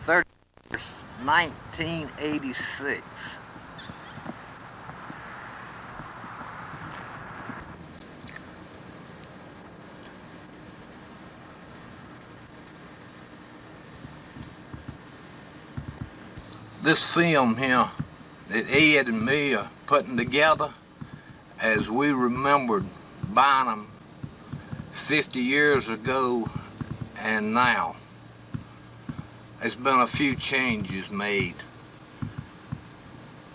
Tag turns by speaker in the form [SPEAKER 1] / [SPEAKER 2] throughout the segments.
[SPEAKER 1] 31st, 1986. This film here that Ed and me are putting together as we remembered Bynum 50 years ago and now. There's been a few changes made.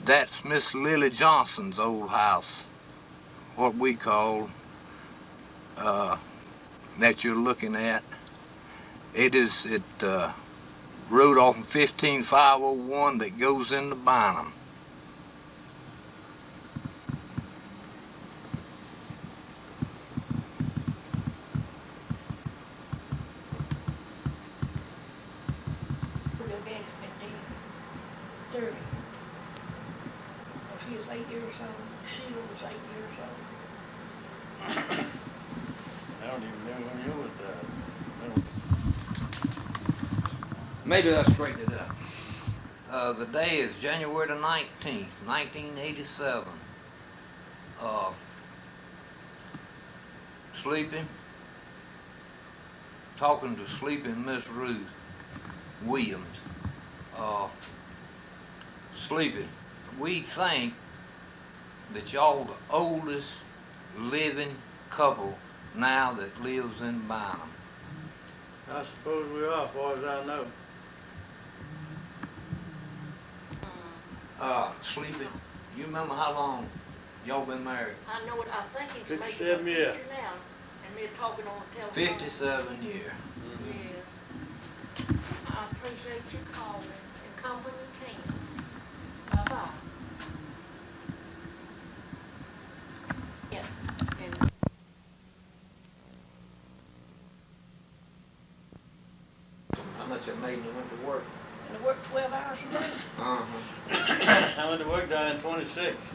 [SPEAKER 1] That's Miss Lily Johnson's old house, what we call, that you're looking at. It is road off in 15501 that goes into Bynum.
[SPEAKER 2] She is 8 years old. Sheila was 8 years old.
[SPEAKER 3] I don't even know when you was
[SPEAKER 1] Maybe let's straighten it up. The day is January the 19th, 1987. Sleeping, talking to sleeping Miss Ruth Williams. Sleeping, we think that y'all the oldest living couple now that lives in Bynum.
[SPEAKER 3] I suppose we are, as far as I know.
[SPEAKER 1] Sleeping, you remember how long y'all been married?
[SPEAKER 2] I know it. I think it's
[SPEAKER 3] 57
[SPEAKER 2] making a
[SPEAKER 3] years.
[SPEAKER 2] picture now, and we're talking on the telephone.
[SPEAKER 1] 57 years.
[SPEAKER 2] Yeah. I appreciate you calling and come when you can. Bye-bye. Yeah. And
[SPEAKER 1] How much it made when you went to work?
[SPEAKER 2] I work 12 hours a day.
[SPEAKER 3] I went to work down in 26.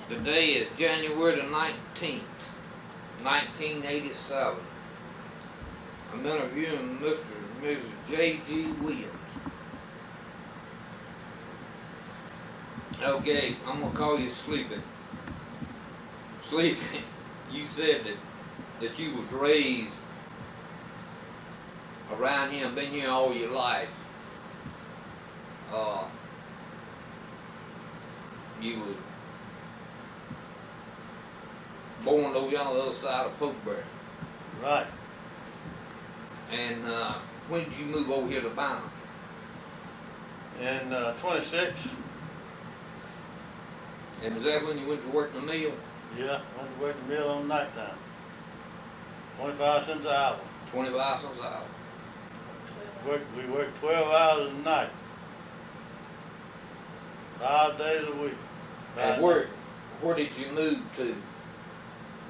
[SPEAKER 1] The day is January the 19th, 1987. I'm interviewing Mr. and Mrs. J.G. Williams. Okay, I'm gonna call you Sleeping. Sleeping, you said that you was raised around here and been here all your life. You were born over on the other side of Pokeberry.
[SPEAKER 3] Right.
[SPEAKER 1] And when did you move over here to Bynum?
[SPEAKER 3] In 26.
[SPEAKER 1] And is that when you went to work in the mill?
[SPEAKER 3] Yeah, went to work the mill on night time. 25 cents an hour.
[SPEAKER 1] 25 cents an hour.
[SPEAKER 3] We worked 12 hours a night. 5 days a week.
[SPEAKER 1] And where did you move to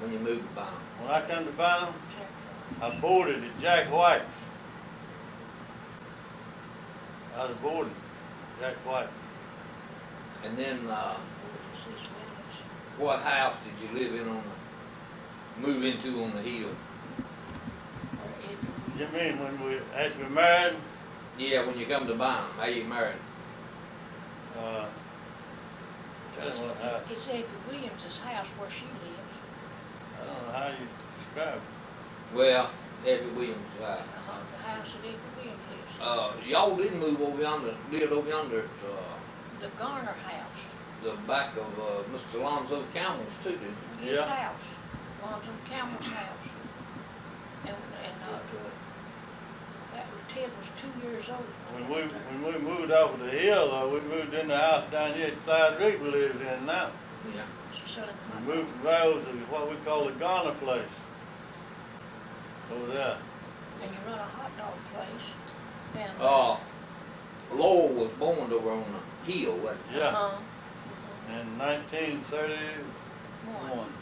[SPEAKER 1] when you moved to Bynum?
[SPEAKER 3] When I come to Bynum, I boarded at Jack White's. I was boarding at Jack White's.
[SPEAKER 1] And then what house did you live in move into on the hill?
[SPEAKER 3] You mean when we actually married?
[SPEAKER 1] Yeah, when you come to Bynum, how you married?
[SPEAKER 2] It's Edgar Williams' house where she lives.
[SPEAKER 3] I don't know how you describe it.
[SPEAKER 1] Well, Eddie Williams' house.
[SPEAKER 2] The house that Edgar Williams lives.
[SPEAKER 1] Y'all didn't move over yonder, lived over yonder at
[SPEAKER 2] The Garner house.
[SPEAKER 1] the back of Mr. Alonzo Campbell's too, didn't you?
[SPEAKER 2] His
[SPEAKER 3] Yeah.
[SPEAKER 2] house. Lonzo Campbell's house. And that was, Ted was 2 years old.
[SPEAKER 3] When we moved off of the hill, though, we moved in the house down here at Clyde Creek we lives in now.
[SPEAKER 1] Yeah.
[SPEAKER 3] We moved from there to what we call the Garner place. Over there.
[SPEAKER 2] And you run a hot dog place down
[SPEAKER 1] Lowell was born over on the hill, wasn't he?
[SPEAKER 3] Yeah.
[SPEAKER 2] Uh-huh.
[SPEAKER 3] In 1931.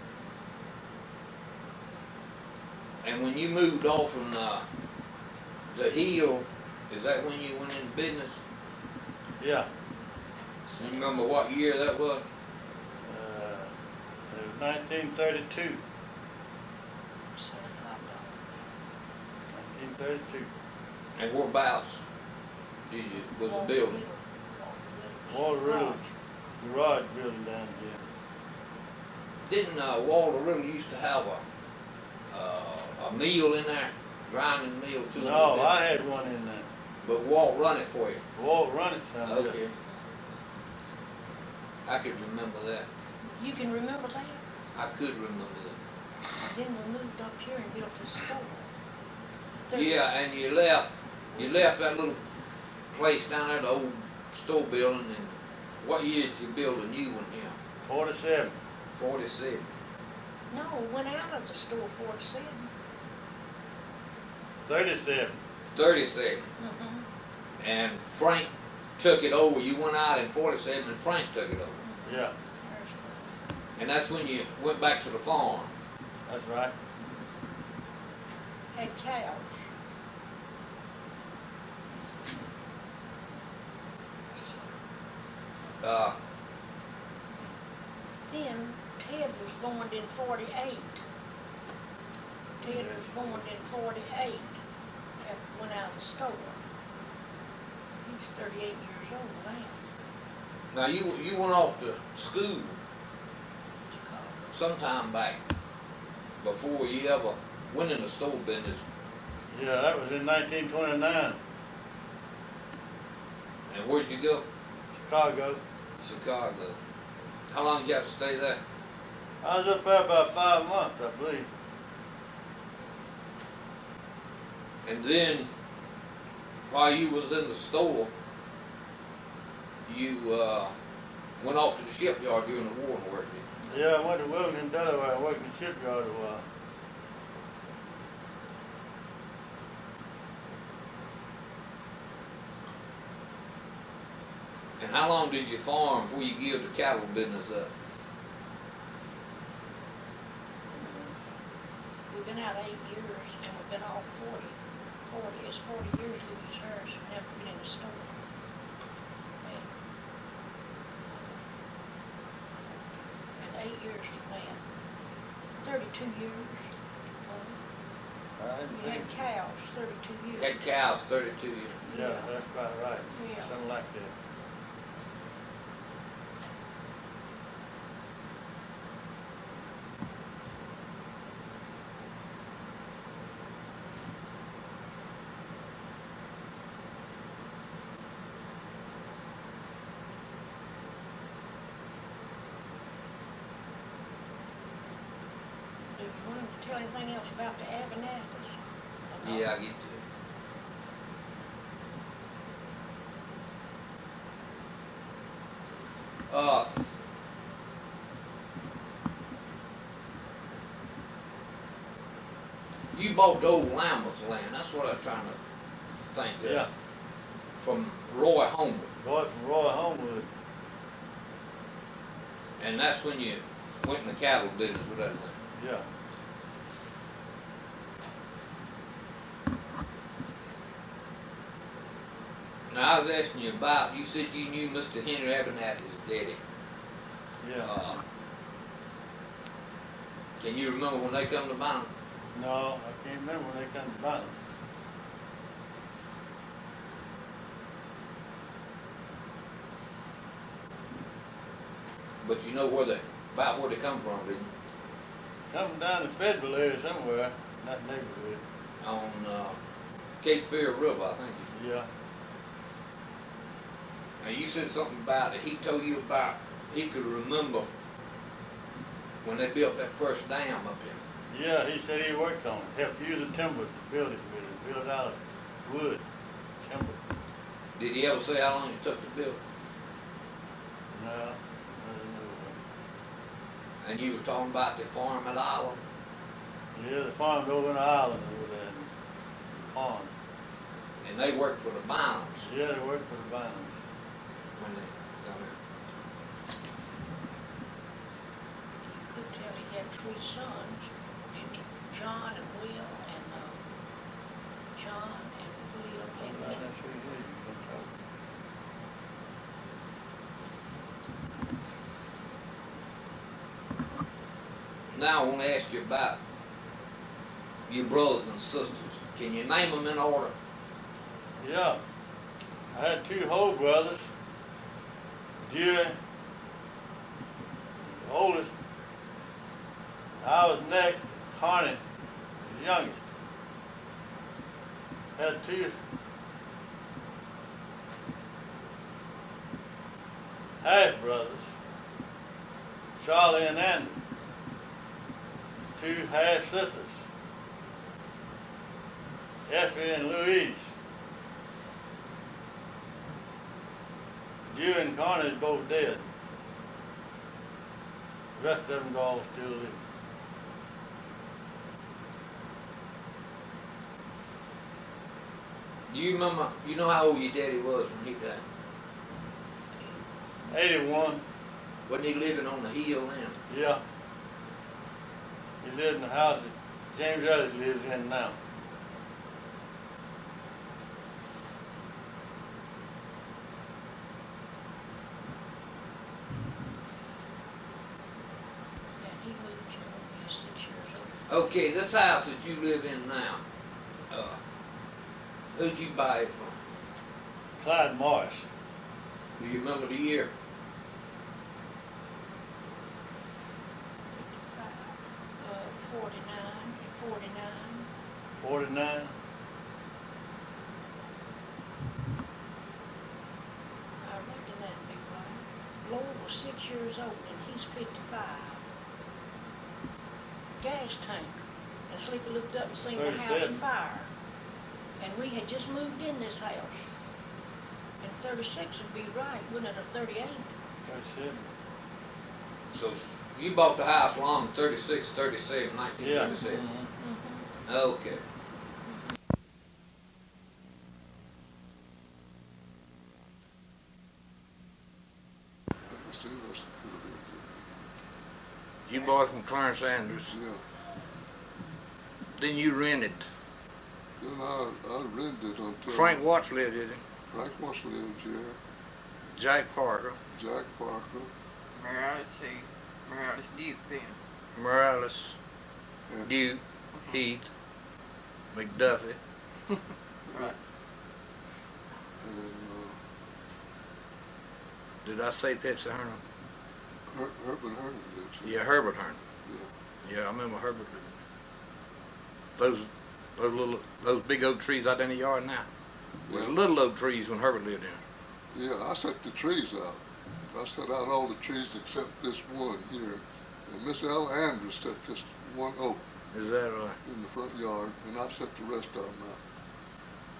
[SPEAKER 1] And when you moved off from the hill, is that when you went into business?
[SPEAKER 3] Yeah.
[SPEAKER 1] You remember what year that was?
[SPEAKER 3] It was 1932.
[SPEAKER 2] selling hot dogs.
[SPEAKER 3] 1932.
[SPEAKER 1] And whereabouts was the building?
[SPEAKER 3] Walter Riddle's garage building down there.
[SPEAKER 1] Didn't Walter Riddle used to have a mill in there, grinding mill too?
[SPEAKER 3] No, I had one in there.
[SPEAKER 1] But Walt run it for you?
[SPEAKER 3] Walt run it, son.
[SPEAKER 1] Okay. I could remember that.
[SPEAKER 2] You can remember that?
[SPEAKER 1] I could remember that.
[SPEAKER 2] Then we moved up here and built a store.
[SPEAKER 1] Yeah, and you left that little place down there, the old store building, and what year did you build a new one here?
[SPEAKER 3] 47.
[SPEAKER 1] 47.
[SPEAKER 2] No, went out of the store 47.
[SPEAKER 3] 37.
[SPEAKER 1] 37.
[SPEAKER 2] Mm-hmm.
[SPEAKER 1] And Frank took it over. You went out in 47 and Frank took it over.
[SPEAKER 3] Yeah,
[SPEAKER 1] And that's when you went back to the farm.
[SPEAKER 3] that's right.
[SPEAKER 2] Had cows. Then Ted was born in 48. Ted was born in 48 after went out of the store. He's 38 years old now.
[SPEAKER 1] Now you went off to school
[SPEAKER 2] Chicago.
[SPEAKER 1] sometime back before you ever went in the store business.
[SPEAKER 3] Yeah, that was in 1929,
[SPEAKER 1] And where'd you go?
[SPEAKER 3] Chicago.
[SPEAKER 1] Chicago. How long did you have to stay there?
[SPEAKER 3] I was up there about 5 months, I believe.
[SPEAKER 1] And then while you was in the store, you went off to the shipyard during the war and worked it.
[SPEAKER 3] Yeah, I went to Wilmington, Delaware, and worked in the shipyard a while.
[SPEAKER 1] And how long did you farm before you give the cattle business up?
[SPEAKER 2] We've been out 8 years and we've been off 40. It's 40 years we was hers, never been in the store. And 8 years to plan. 32 years. We had cows, 32 years.
[SPEAKER 1] Had cows 32 years.
[SPEAKER 3] Yeah, that's about right.
[SPEAKER 2] Yeah.
[SPEAKER 3] Something like that.
[SPEAKER 2] Do you want him to tell anything else about the Abernathy's?
[SPEAKER 1] Yeah, I get to it. You bought the old Lambeth land. That's what I was trying to think of.
[SPEAKER 3] Yeah,
[SPEAKER 1] From Roy Homewood.
[SPEAKER 3] bought from Roy Homewood.
[SPEAKER 1] And that's when you went in the cattle business with that land.
[SPEAKER 3] Yeah.
[SPEAKER 1] Now I was asking you about, you said you knew Mr. Henry Abernathy's daddy.
[SPEAKER 3] Yeah.
[SPEAKER 1] Can you remember when they come to Bynum?
[SPEAKER 3] No, I can't remember when they come to Bynum.
[SPEAKER 1] But you know about where they come from, didn't you?
[SPEAKER 3] Coming down the Fayetteville area somewhere, not neighborhood.
[SPEAKER 1] On Cape Fear River, I think.
[SPEAKER 3] Yeah.
[SPEAKER 1] Now you said something about it. He told you about, he could remember when they built that first dam up here.
[SPEAKER 3] Yeah, he said he worked on it, helped use the timber to build it with it, build it out of wood, timber.
[SPEAKER 1] Did he ever say how long it took to build it?
[SPEAKER 3] No, I don't know.
[SPEAKER 1] And you was talking about the farm at Island.
[SPEAKER 3] Yeah, the farm over in the island over there in the pond.
[SPEAKER 1] And they worked for the Bynums
[SPEAKER 3] Yeah, they worked for the Bynums.
[SPEAKER 1] when they come in.
[SPEAKER 2] Could tell he had 3 sons, didn't he? John and Will and John and Will.
[SPEAKER 3] I'm not sure he did, you can talk.
[SPEAKER 1] Now I want to ask you about your brothers and sisters. Can you name them in order?
[SPEAKER 3] Yeah. I had two whole brothers. Dewey, the oldest. I was next. Connie was the youngest. Had two half brothers, Charlie and Andy. Two half sisters, Effie and Louise. Dewey and Connie is both dead. The rest of them all still living.
[SPEAKER 1] Do you remember, you know how old your daddy was when he died?
[SPEAKER 3] 81.
[SPEAKER 1] Wasn't he living on the hill then?
[SPEAKER 3] Yeah. He lived in the house that James Ellis lives in now.
[SPEAKER 2] And he moved here when he was 6 years old.
[SPEAKER 1] Okay, this house that you live in now, who'd you buy it from?
[SPEAKER 3] Clyde Morris.
[SPEAKER 1] Do you remember the year?
[SPEAKER 3] 49.
[SPEAKER 2] I reckon that'd be right. Lowell was 6 years old and he's 55. Gas tank. And Sleepy looked up and seen the house
[SPEAKER 3] 37.
[SPEAKER 2] fire. And we had just moved in this house. And 36 would be right, wouldn't it, or 38?
[SPEAKER 3] 37.
[SPEAKER 1] So you bought the house along 36, 37,
[SPEAKER 3] Yeah.
[SPEAKER 1] 1937?
[SPEAKER 3] Mhm.
[SPEAKER 1] Okay. You bought from Clarence Andrews.
[SPEAKER 4] Yeah.
[SPEAKER 1] Then you rented.
[SPEAKER 4] Then I rented until
[SPEAKER 1] Frank Watts lived, did he?
[SPEAKER 4] Frank Watts lived here.
[SPEAKER 1] Jack Parker.
[SPEAKER 4] Jack Parker.
[SPEAKER 5] Morales Duke then.
[SPEAKER 1] Morales.
[SPEAKER 4] And
[SPEAKER 1] Duke. Heath. McDuffie.
[SPEAKER 5] Right.
[SPEAKER 4] and
[SPEAKER 1] Did I say Pepsi Herman?
[SPEAKER 4] Herbert Herman lives here.
[SPEAKER 1] Yeah, Herbert Herman.
[SPEAKER 4] Yeah.
[SPEAKER 1] Yeah, I remember Herbert. Those big oak trees out in the yard now. Was
[SPEAKER 4] Yeah.
[SPEAKER 1] little oak trees when Herbert lived in.
[SPEAKER 4] Yeah, I set the trees out. I set out all the trees except this one here. And Miss L. Andrews set this one oak
[SPEAKER 1] Is that right?
[SPEAKER 4] in the front yard, and I set the rest of them out.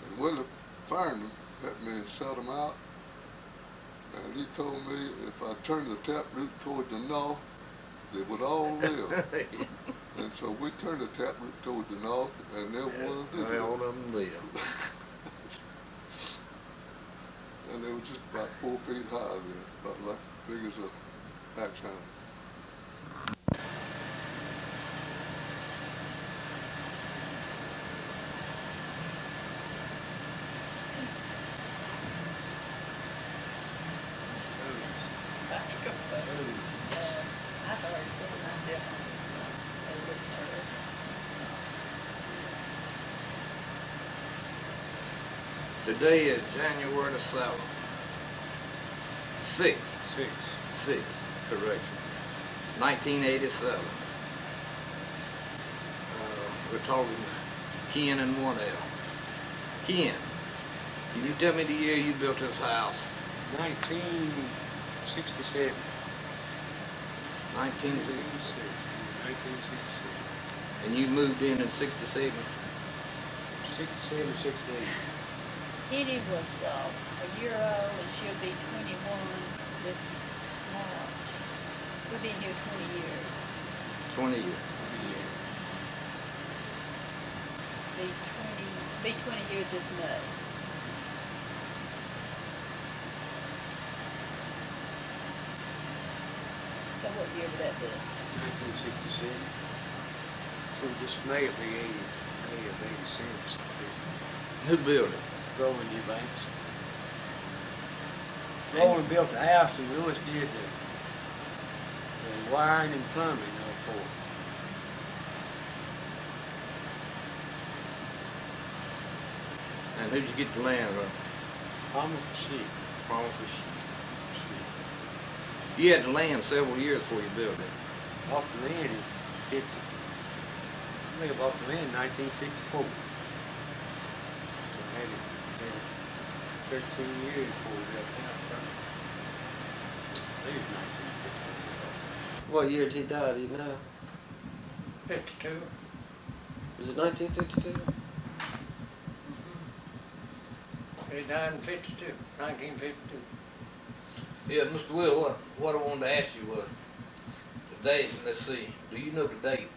[SPEAKER 4] And Willie Farnham helped me set them out. And he told me if I turned the taproot toward the north, they would all live. And so we turned the taproot toward the north, and there one did
[SPEAKER 1] All
[SPEAKER 4] live.
[SPEAKER 1] of them live.
[SPEAKER 4] And they were just about 4 feet high then, about like big as a axe handle.
[SPEAKER 6] I've already said it myself on this stuff. They look terrible.
[SPEAKER 1] Today is January the 7th. 6th, correction. 1987. We're talking Ken and 1L. Ken, can you tell me the year you built this house?
[SPEAKER 5] 1967.
[SPEAKER 1] 1960.
[SPEAKER 5] 1967.
[SPEAKER 1] And you moved in 67?
[SPEAKER 5] 67, 68.
[SPEAKER 6] Kitty was a year old and she'll be 21 this March. We've been here 20 years.
[SPEAKER 1] 20 years.
[SPEAKER 6] Be 20 years this May. So what year would that be?
[SPEAKER 5] 1967. So this May will be 80 of 86.
[SPEAKER 1] Who built it?
[SPEAKER 5] Roland Eubanks. Roland built the house and Lewis did the wiring and plumbing for it.
[SPEAKER 1] And who'd you get the land from?
[SPEAKER 5] Farmer for sheep.
[SPEAKER 1] Farmer for sheep. You had the land several years before you built it.
[SPEAKER 5] Bought the land in 50. I think I bought the land in 1954. So I had it 13 years before we got the house done. I think it's 1954.
[SPEAKER 7] What year did he die, do you know?
[SPEAKER 2] 52.
[SPEAKER 7] Was it 1952?
[SPEAKER 2] He died in 52, 1952.
[SPEAKER 1] Yeah, Mr. Will, what I wanted to ask you was, the date, let's see, do you know the date?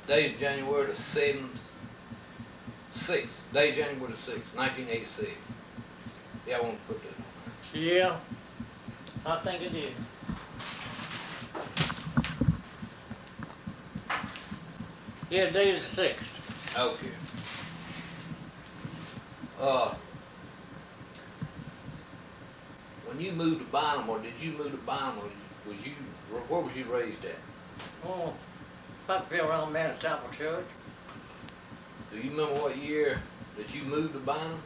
[SPEAKER 1] Date is January the 7th, 6th, day January the 6th, 1986. Yeah, I want to put that on
[SPEAKER 2] Yeah, I think it is. Yeah, day is the 6th.
[SPEAKER 1] there. Okay. When you moved to Bynum, or did you move to Bynum, or where was you raised at?
[SPEAKER 2] Oh, about feel around Man's Chapel Church.
[SPEAKER 1] Do you remember what year that you moved to Bynum?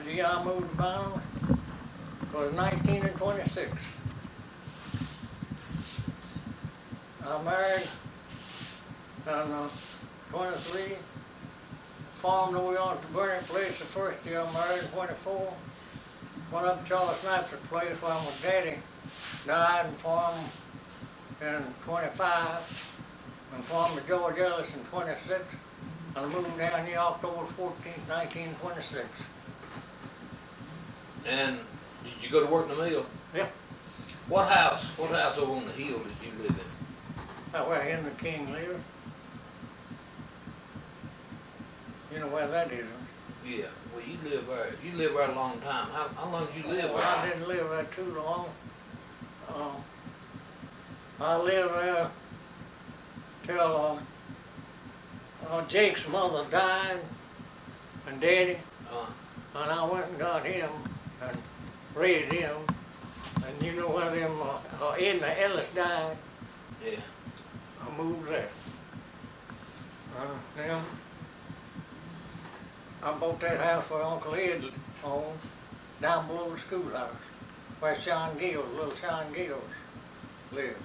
[SPEAKER 2] The year I moved to Bynum was 1926. I married in 23. Farmed away on to Burnett Place the first year I married in 24. Went up to Charles Snipes' place while my daddy died and farmed in 25. And farmed with George Ellis in 26. And I moved down here October 14th, 1926.
[SPEAKER 1] And did you go to work in the mill?
[SPEAKER 2] Yep.
[SPEAKER 1] What house over on the hill did you live in?
[SPEAKER 2] That's where Henry King lived. You know where that is?
[SPEAKER 1] Yeah, well, you lived there a long time. How long did you live
[SPEAKER 2] Well,
[SPEAKER 1] there?
[SPEAKER 2] I didn't live there too long. I lived there till Jake's mother died and Daddy, and I went and got him and raised him. And you know where them Eddie Ellis died?
[SPEAKER 1] Yeah.
[SPEAKER 2] I moved there. Then I bought that house where Uncle Ed owned, down below the schoolhouse, where little Sean Gills lived.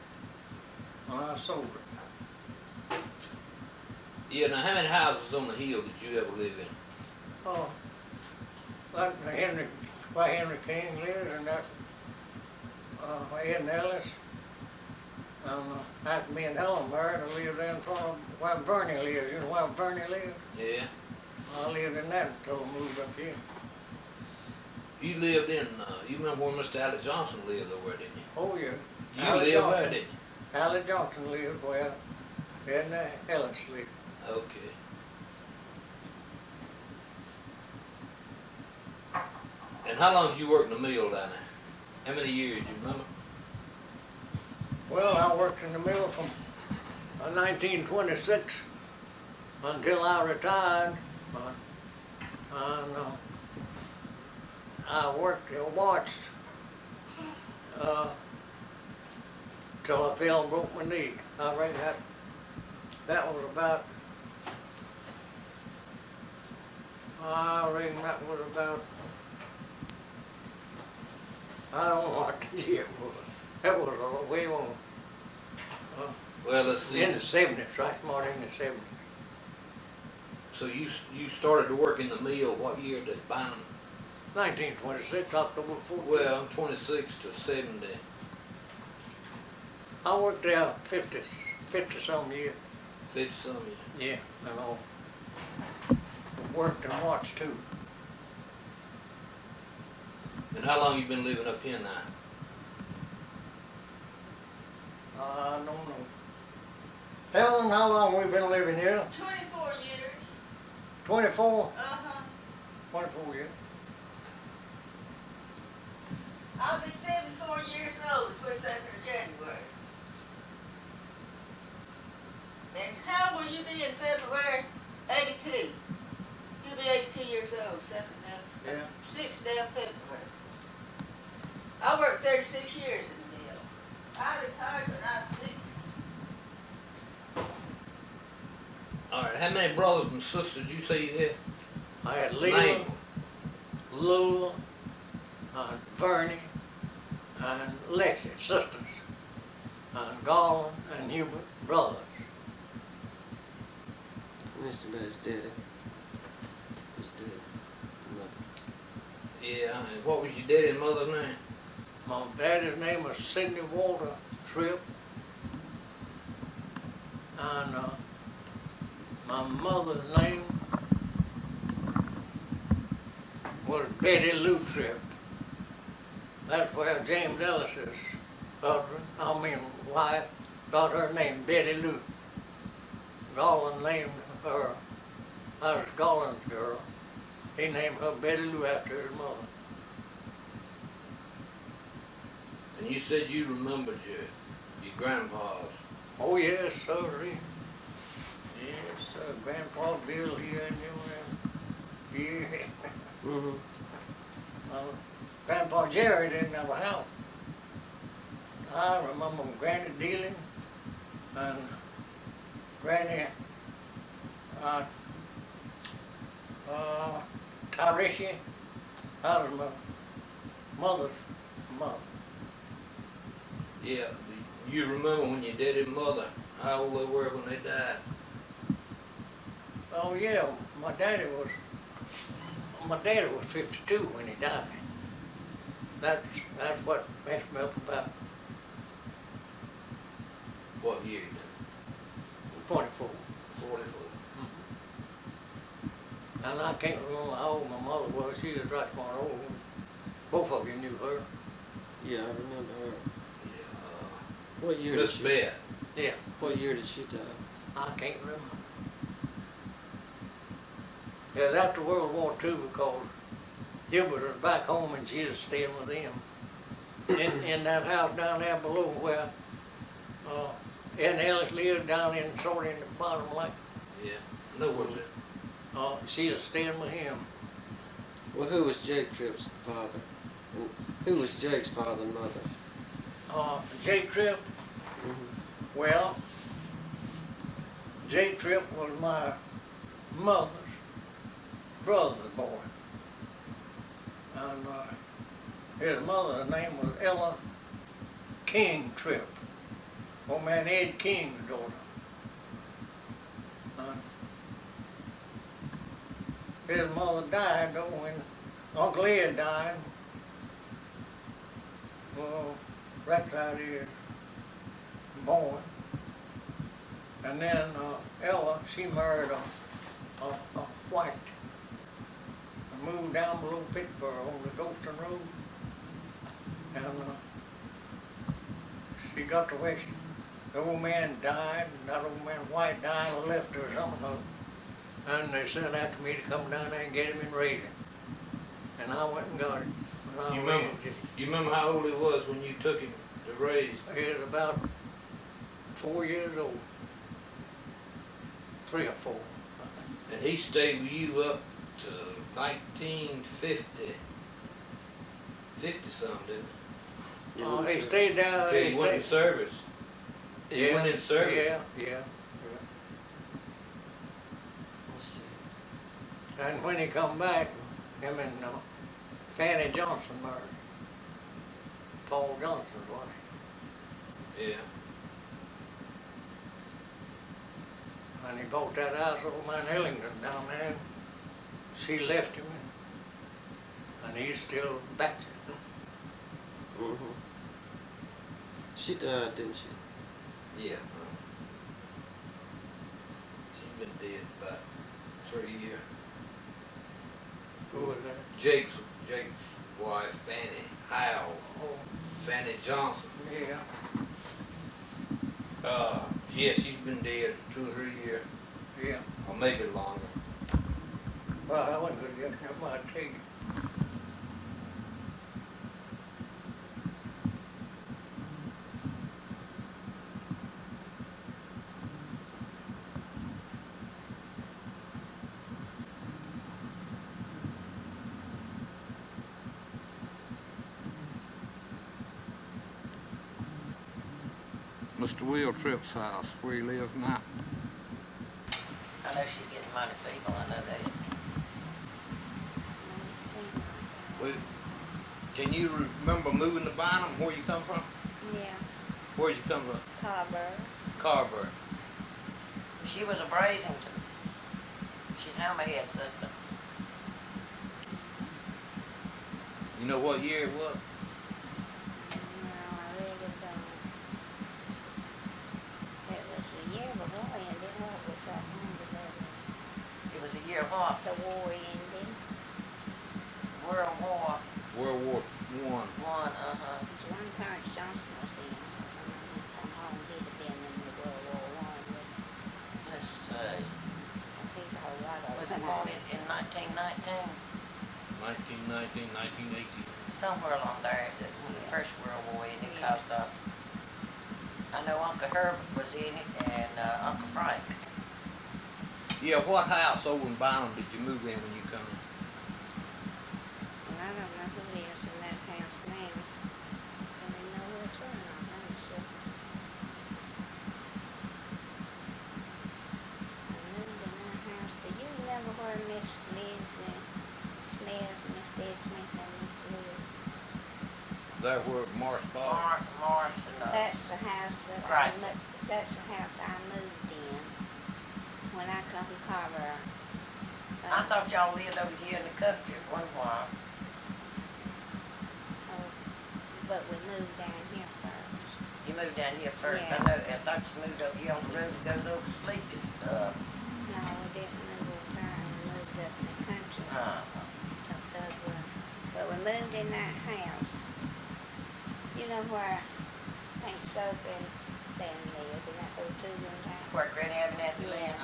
[SPEAKER 2] And I sold it.
[SPEAKER 1] Yeah, now how many houses on the hill did you ever live in?
[SPEAKER 2] Oh, that where Henry King lives, and that Eddie Ellis. And after me and Helen married, I lived in front of where Bernie lives. You know where Bernie lives?
[SPEAKER 1] Yeah.
[SPEAKER 2] I lived in that until I moved up here.
[SPEAKER 1] You lived in, you remember where Mr. Alec Johnson lived over there, didn't you?
[SPEAKER 2] Oh, yeah.
[SPEAKER 1] You
[SPEAKER 2] Alec
[SPEAKER 1] lived
[SPEAKER 2] Johnson.
[SPEAKER 1] there, didn't you?
[SPEAKER 2] Alec Johnson lived where Eddie Ellis lived.
[SPEAKER 1] Okay. And how long did you work in the mill down there? How many years, you remember?
[SPEAKER 2] Well, I worked in the mill from 1926 until I retired. And I watched till I fell and broke my knee. I reckon that was about, I don't know what the year was. That was way on.
[SPEAKER 1] Well, let's see.
[SPEAKER 2] In the 70s, right smart in the 70s.
[SPEAKER 1] So you started to work in the mill, what year did Bynum?
[SPEAKER 2] 1926, October 14th.
[SPEAKER 1] Well, I'm 26 to 70.
[SPEAKER 2] I worked there 50 some years.
[SPEAKER 1] 50 some years.
[SPEAKER 2] Yeah, and all. Worked and watched too.
[SPEAKER 1] And how long you been living up here now?
[SPEAKER 2] I don't know. Helen, how long we been living here?
[SPEAKER 6] 24 years.
[SPEAKER 2] 24?
[SPEAKER 6] Uh-huh.
[SPEAKER 2] 24 years.
[SPEAKER 6] I'll be 74 years old the 22nd of January. And how will you be in February? 82. You'll be 82 years old, 7th of,
[SPEAKER 2] Yeah.
[SPEAKER 6] 6th day of February. I worked 36 years in the mill. I retired when I was 6.
[SPEAKER 1] All right, how many brothers and sisters you say you had?
[SPEAKER 2] I had
[SPEAKER 1] Name
[SPEAKER 2] Leela,
[SPEAKER 1] 'em.
[SPEAKER 2] Lola, Vernie, and Lexi, sisters, and Garland and Hubert, brothers.
[SPEAKER 7] Mr. Dad's daddy. His dad. Mother.
[SPEAKER 1] Yeah, and what was your daddy and mother's name?
[SPEAKER 2] My daddy's name was Sidney Walter Tripp, and my mother's name was Betty Lou Tripp. That's where James Ellis's wife, got her name, Betty Lou. Garland named her, I was Garland's girl. He named her Betty Lou after his mother.
[SPEAKER 1] And you said you remembered your grandpa's.
[SPEAKER 2] Oh, yes, sir. Yes, sir. Grandpa Bill here and there. Yeah.
[SPEAKER 7] Mm-hmm.
[SPEAKER 2] Grandpa Jerry didn't have a house. I remember Granny Dealing and Granny Tarishi. That was my mother's mother.
[SPEAKER 1] Yeah, you remember when your daddy and mother, how old they were when they died?
[SPEAKER 2] Oh yeah, my daddy was 52 when he died. That's what messed me up about
[SPEAKER 1] What year?
[SPEAKER 2] 24.
[SPEAKER 1] 44.
[SPEAKER 2] And I can't remember how old my mother was. She was right smart old. Both of you knew her.
[SPEAKER 7] Yeah, I remember her.
[SPEAKER 1] Yeah.
[SPEAKER 7] What year did
[SPEAKER 1] Miss
[SPEAKER 7] she?
[SPEAKER 1] Beth.
[SPEAKER 2] Yeah,
[SPEAKER 7] What year did she die?
[SPEAKER 2] I can't remember. It was after World War II because Gilbert was back home and she was staying with him. In that house down there below where Eddie Ellis lived down in sort of in the bottom like
[SPEAKER 1] Yeah. No, was it?
[SPEAKER 2] she was staying with him.
[SPEAKER 7] Well, who was Jake Tripp's father? And who was Jake's father and mother?
[SPEAKER 2] Jay Tripp,
[SPEAKER 7] Mm-hmm.
[SPEAKER 2] well, Jay Tripp was my mother's brother's boy. And his mother's name was Ella King Tripp. Old man Ed King's daughter. His mother died though when Uncle Ed died. Well, right side he is born. And then Ella, she married a white. And moved down below Pittsburgh on the Golston Road. And she got to where the old man died, and that old man white died and left her or something. And they sent after me to come down there and get him and raise him. And I went and got him. And I
[SPEAKER 1] You remember how old he was when you took him to raise?
[SPEAKER 2] He was about 4 years old. 3 or 4, I think.
[SPEAKER 1] And he stayed with you up to 1950. 50-something, didn't he?
[SPEAKER 2] He stayed down
[SPEAKER 1] Until
[SPEAKER 2] there.
[SPEAKER 1] he went in service. He went in service.
[SPEAKER 2] Yeah.
[SPEAKER 7] Let's see.
[SPEAKER 2] And when he come back, him and Fanny Johnson married. Paul Johnson's wife.
[SPEAKER 1] Yeah.
[SPEAKER 2] And he bought that house old man Ellington down there. And she left him, and he's still bachelor.
[SPEAKER 7] Mm-hmm. She died, didn't she?
[SPEAKER 1] Yeah. She's been dead about 3 years.
[SPEAKER 2] Who was that?
[SPEAKER 1] Jake's wife, Fanny Howe.
[SPEAKER 2] Oh,
[SPEAKER 1] Fanny Johnson.
[SPEAKER 2] yeah.
[SPEAKER 1] Yeah, she's been dead 2 or 3 years,
[SPEAKER 2] Yeah.
[SPEAKER 1] or maybe longer.
[SPEAKER 2] Well, I wasn't gonna get him, I tell you.
[SPEAKER 1] Mr. Will Tripp's house, where he lives now.
[SPEAKER 8] I know she's getting mighty feeble, I know that.
[SPEAKER 1] Can you remember moving to Bynum, where you come from?
[SPEAKER 6] Yeah,
[SPEAKER 1] Where'd you come from?
[SPEAKER 6] Carver.
[SPEAKER 1] Carver.
[SPEAKER 2] She was a Brazington. She's Hammerhead sister.
[SPEAKER 1] You know what year it was?
[SPEAKER 6] No, I really don't. It was a year before I ended up with that hundred.
[SPEAKER 2] It was a year what?
[SPEAKER 6] The war ended.
[SPEAKER 2] World War
[SPEAKER 1] World War One.
[SPEAKER 2] One.
[SPEAKER 6] It's one Clarence Johnson was in. From home, he'd have been in the World War One.
[SPEAKER 2] Let's see.
[SPEAKER 6] He's a whole lot of
[SPEAKER 2] Was he born in 1919?
[SPEAKER 1] 1919, 1918.
[SPEAKER 2] Somewhere along there, when the First World War ended,
[SPEAKER 6] Yeah.
[SPEAKER 2] because I know Uncle Herbert was in it, and Uncle Frank.
[SPEAKER 1] Yeah, what house over in Bynum did you move in when you come in?
[SPEAKER 6] And I don't know who lives in that house now. Don't even know who it's on, honestly. I moved in that house. Do you remember where Miss Liz Smith, Miss Liz Smith and Miss Liz?
[SPEAKER 1] There where Morris Ball.
[SPEAKER 2] Morris and
[SPEAKER 6] That's the house that
[SPEAKER 2] Right.
[SPEAKER 6] that's the house I moved in when I come from Carver.
[SPEAKER 2] I thought y'all lived over here in the country at one while.
[SPEAKER 6] But we moved down here first.
[SPEAKER 2] You moved down here first.
[SPEAKER 6] Yeah.
[SPEAKER 2] I thought you moved over here on the road that goes over Sleepy.
[SPEAKER 6] No, we didn't move over there. We moved up in the country. Because but we moved in that house. You know where I think Sophie and them lived in that little two-room house.
[SPEAKER 2] Where Granny Abernathy
[SPEAKER 6] Yeah.
[SPEAKER 2] lived,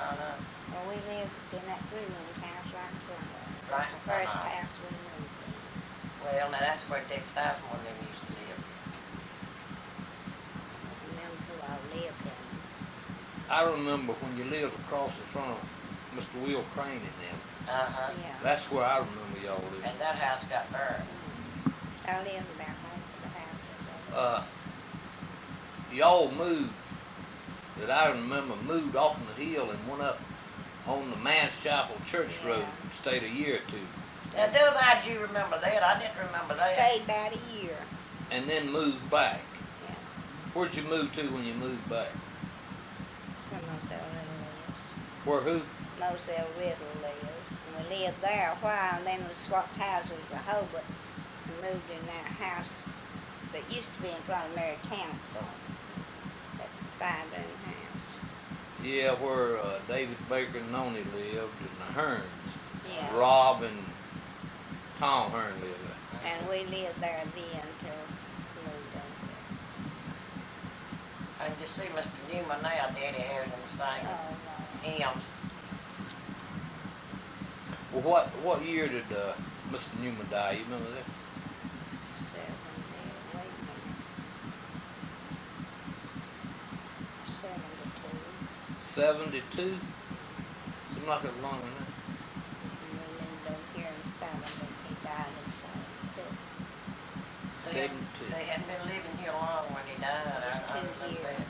[SPEAKER 6] Well, we lived in that three-room house right in front of us.
[SPEAKER 2] Right
[SPEAKER 6] It's the
[SPEAKER 2] in front
[SPEAKER 6] first
[SPEAKER 2] of it.
[SPEAKER 6] house we moved in.
[SPEAKER 2] Well, now that's where Dick Sizemore and them used to live.
[SPEAKER 6] I remember who I lived in.
[SPEAKER 1] I remember when you lived across in front of Mr. Will Crane and them.
[SPEAKER 6] Yeah.
[SPEAKER 1] That's where I remember y'all living.
[SPEAKER 2] And that house got burned.
[SPEAKER 6] I lived about home for the house.
[SPEAKER 1] Y'all moved, that I remember, moved off on the hill and went up on the Man's Chapel Church Road
[SPEAKER 6] Yeah.
[SPEAKER 1] and stayed a year or two.
[SPEAKER 2] Now, how do you remember that? I didn't remember that.
[SPEAKER 6] Stayed about a year.
[SPEAKER 1] And then moved back.
[SPEAKER 6] Yeah.
[SPEAKER 1] Where'd you move to when you moved back?
[SPEAKER 6] Where Moselle Riddle lives.
[SPEAKER 1] Where who?
[SPEAKER 6] Moselle Riddle lives. And we lived there a while, and then we swapped houses with Hobart and moved in that house that used to be in front of Mary Council. That five-room house.
[SPEAKER 1] Yeah, where David Baker and Noni lived, and the Hearns.
[SPEAKER 6] Yeah.
[SPEAKER 1] Rob and Tom Hearn lived there.
[SPEAKER 6] And we lived there then till we moved over here.
[SPEAKER 2] I can just see Mr. Newman now, Daddy having them sing
[SPEAKER 6] Oh, no.
[SPEAKER 2] hymns.
[SPEAKER 1] Well, what year did Mr. Newman die? You remember that? 72? Seemed like it was longer than that.
[SPEAKER 6] And we moved over here in 70. He died in 72.
[SPEAKER 1] 72.
[SPEAKER 2] They hadn't been living here long when he died. I remember that.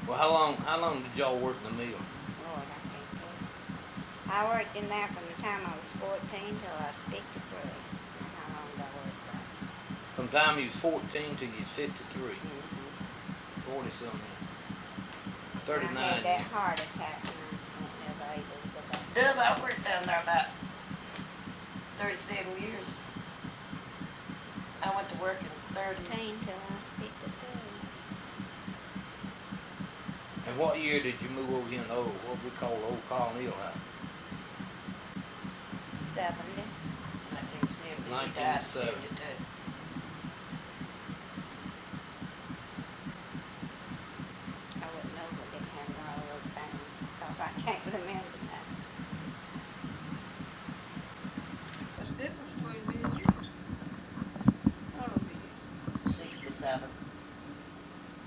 [SPEAKER 1] Well, how long did y'all work in the mill?
[SPEAKER 6] Lord, I can't tell you. I worked in there from the time I was 14 till I was 53. That's how long I worked there.
[SPEAKER 1] From the time you was 14 till you was 53. 40 something. 39
[SPEAKER 6] I had that
[SPEAKER 1] years.
[SPEAKER 6] heart attack and I wasn't never able to go back.
[SPEAKER 2] Dub, I worked down there about 37 years. I went to work in
[SPEAKER 6] 13 till I was 53.
[SPEAKER 1] And what year did you move over here in what we call the old Colonial House?
[SPEAKER 6] 70.
[SPEAKER 2] 1970. He died in
[SPEAKER 1] 1970.
[SPEAKER 2] 72.
[SPEAKER 6] I wouldn't know if we didn't have it all over time because I can't remember that.
[SPEAKER 8] What's the difference between me and you? Oh, me.
[SPEAKER 2] 67.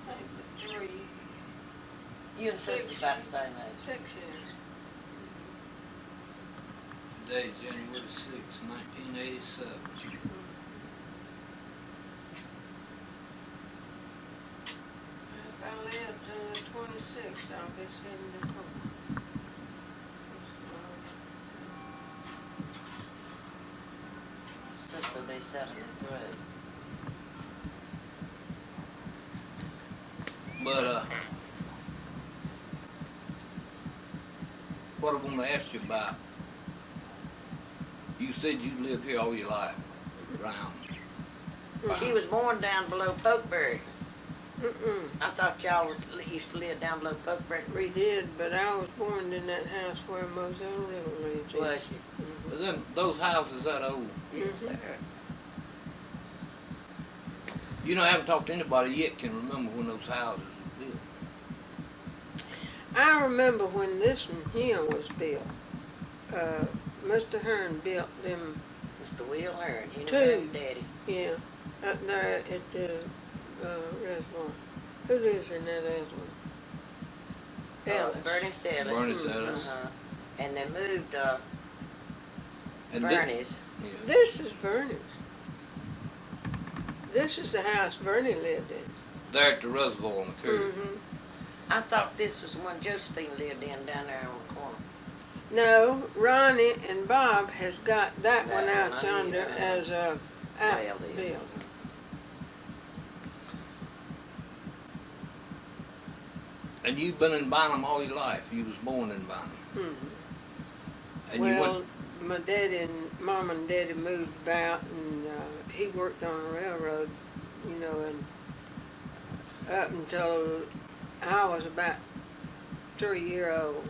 [SPEAKER 8] Hey, but 3,
[SPEAKER 2] You and sister's about the same age.
[SPEAKER 8] 6 years.
[SPEAKER 1] Today, January 6, 1987.
[SPEAKER 8] If I live to 26, I'll be 74.
[SPEAKER 9] be 73.
[SPEAKER 1] But what I want to ask you about, you said you lived here all your life, around.
[SPEAKER 9] She was born down below Pokeberry.
[SPEAKER 8] Mm-mm.
[SPEAKER 9] I thought y'all used to live down below Pokeberry
[SPEAKER 8] We
[SPEAKER 9] Creek.
[SPEAKER 8] did, but I was born in that house where Moselle Little lives in.
[SPEAKER 9] Was you?
[SPEAKER 1] But then those houses that old,
[SPEAKER 9] Yes, sir.
[SPEAKER 1] you know, I haven't talked to anybody yet can remember when those houses were built.
[SPEAKER 8] I remember when this one here was built. Mr. Hearn built them,
[SPEAKER 9] Mr. Will Hearn, he
[SPEAKER 8] Two.
[SPEAKER 9] was daddy.
[SPEAKER 8] yeah, up there at the reservoir. Who lives in that other one? Ellis.
[SPEAKER 9] Bernie Ellis.
[SPEAKER 1] Bernie's Ellis.
[SPEAKER 9] Uh-huh. And they moved
[SPEAKER 1] And
[SPEAKER 9] Bernie's.
[SPEAKER 1] yeah.
[SPEAKER 8] This is Bernie's. This is the house Bernie lived in.
[SPEAKER 1] There at the reservoir on the curve.
[SPEAKER 8] Mm-hmm.
[SPEAKER 9] I thought this was the one Josephine lived in down there on the corner.
[SPEAKER 8] No, Ronnie and Bob has got that one
[SPEAKER 9] That
[SPEAKER 8] out
[SPEAKER 9] one,
[SPEAKER 8] yonder
[SPEAKER 9] yeah.
[SPEAKER 8] as a
[SPEAKER 9] Well, it is.
[SPEAKER 8] outbuild.
[SPEAKER 1] And you've been in Bynum all your life. You was born in Bynum.
[SPEAKER 8] Mm-hmm.
[SPEAKER 1] And you
[SPEAKER 8] Well,
[SPEAKER 1] went,
[SPEAKER 8] my daddy and mom and daddy moved about, and he worked on a railroad, you know, and up until I was about 3 years old.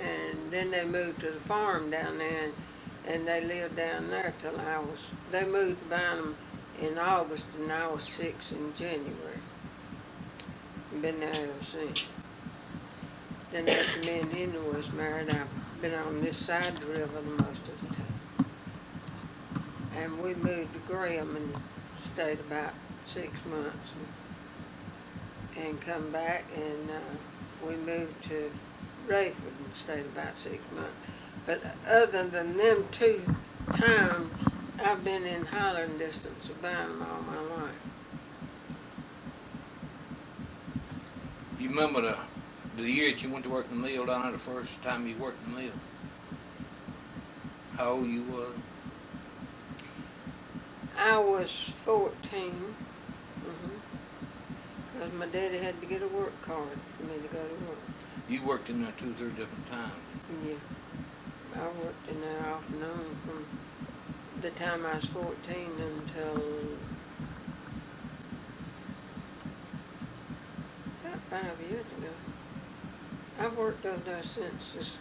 [SPEAKER 8] And then they moved to the farm down there, and they lived down there till they moved to Bynum in August, and I was 6 in January. Been there ever since. Then after me and Henry was married, I've been on this side of the river the most of the time. And we moved to Graham and stayed about 6 months and come back, and we moved to Rayford and stayed about 6 months. But other than them 2 times, I've been in hollering distance of Bynum all my life.
[SPEAKER 1] you remember the year that you went to work in the mill down there, the first time you worked in the mill? How old you was?
[SPEAKER 8] I was 14, because my daddy had to get a work card for me to go to work.
[SPEAKER 1] You worked in there 2 or 3 different times.
[SPEAKER 8] Yeah, I worked in there off and on from the time I was 14 until about 5 years ago. I've worked over there since this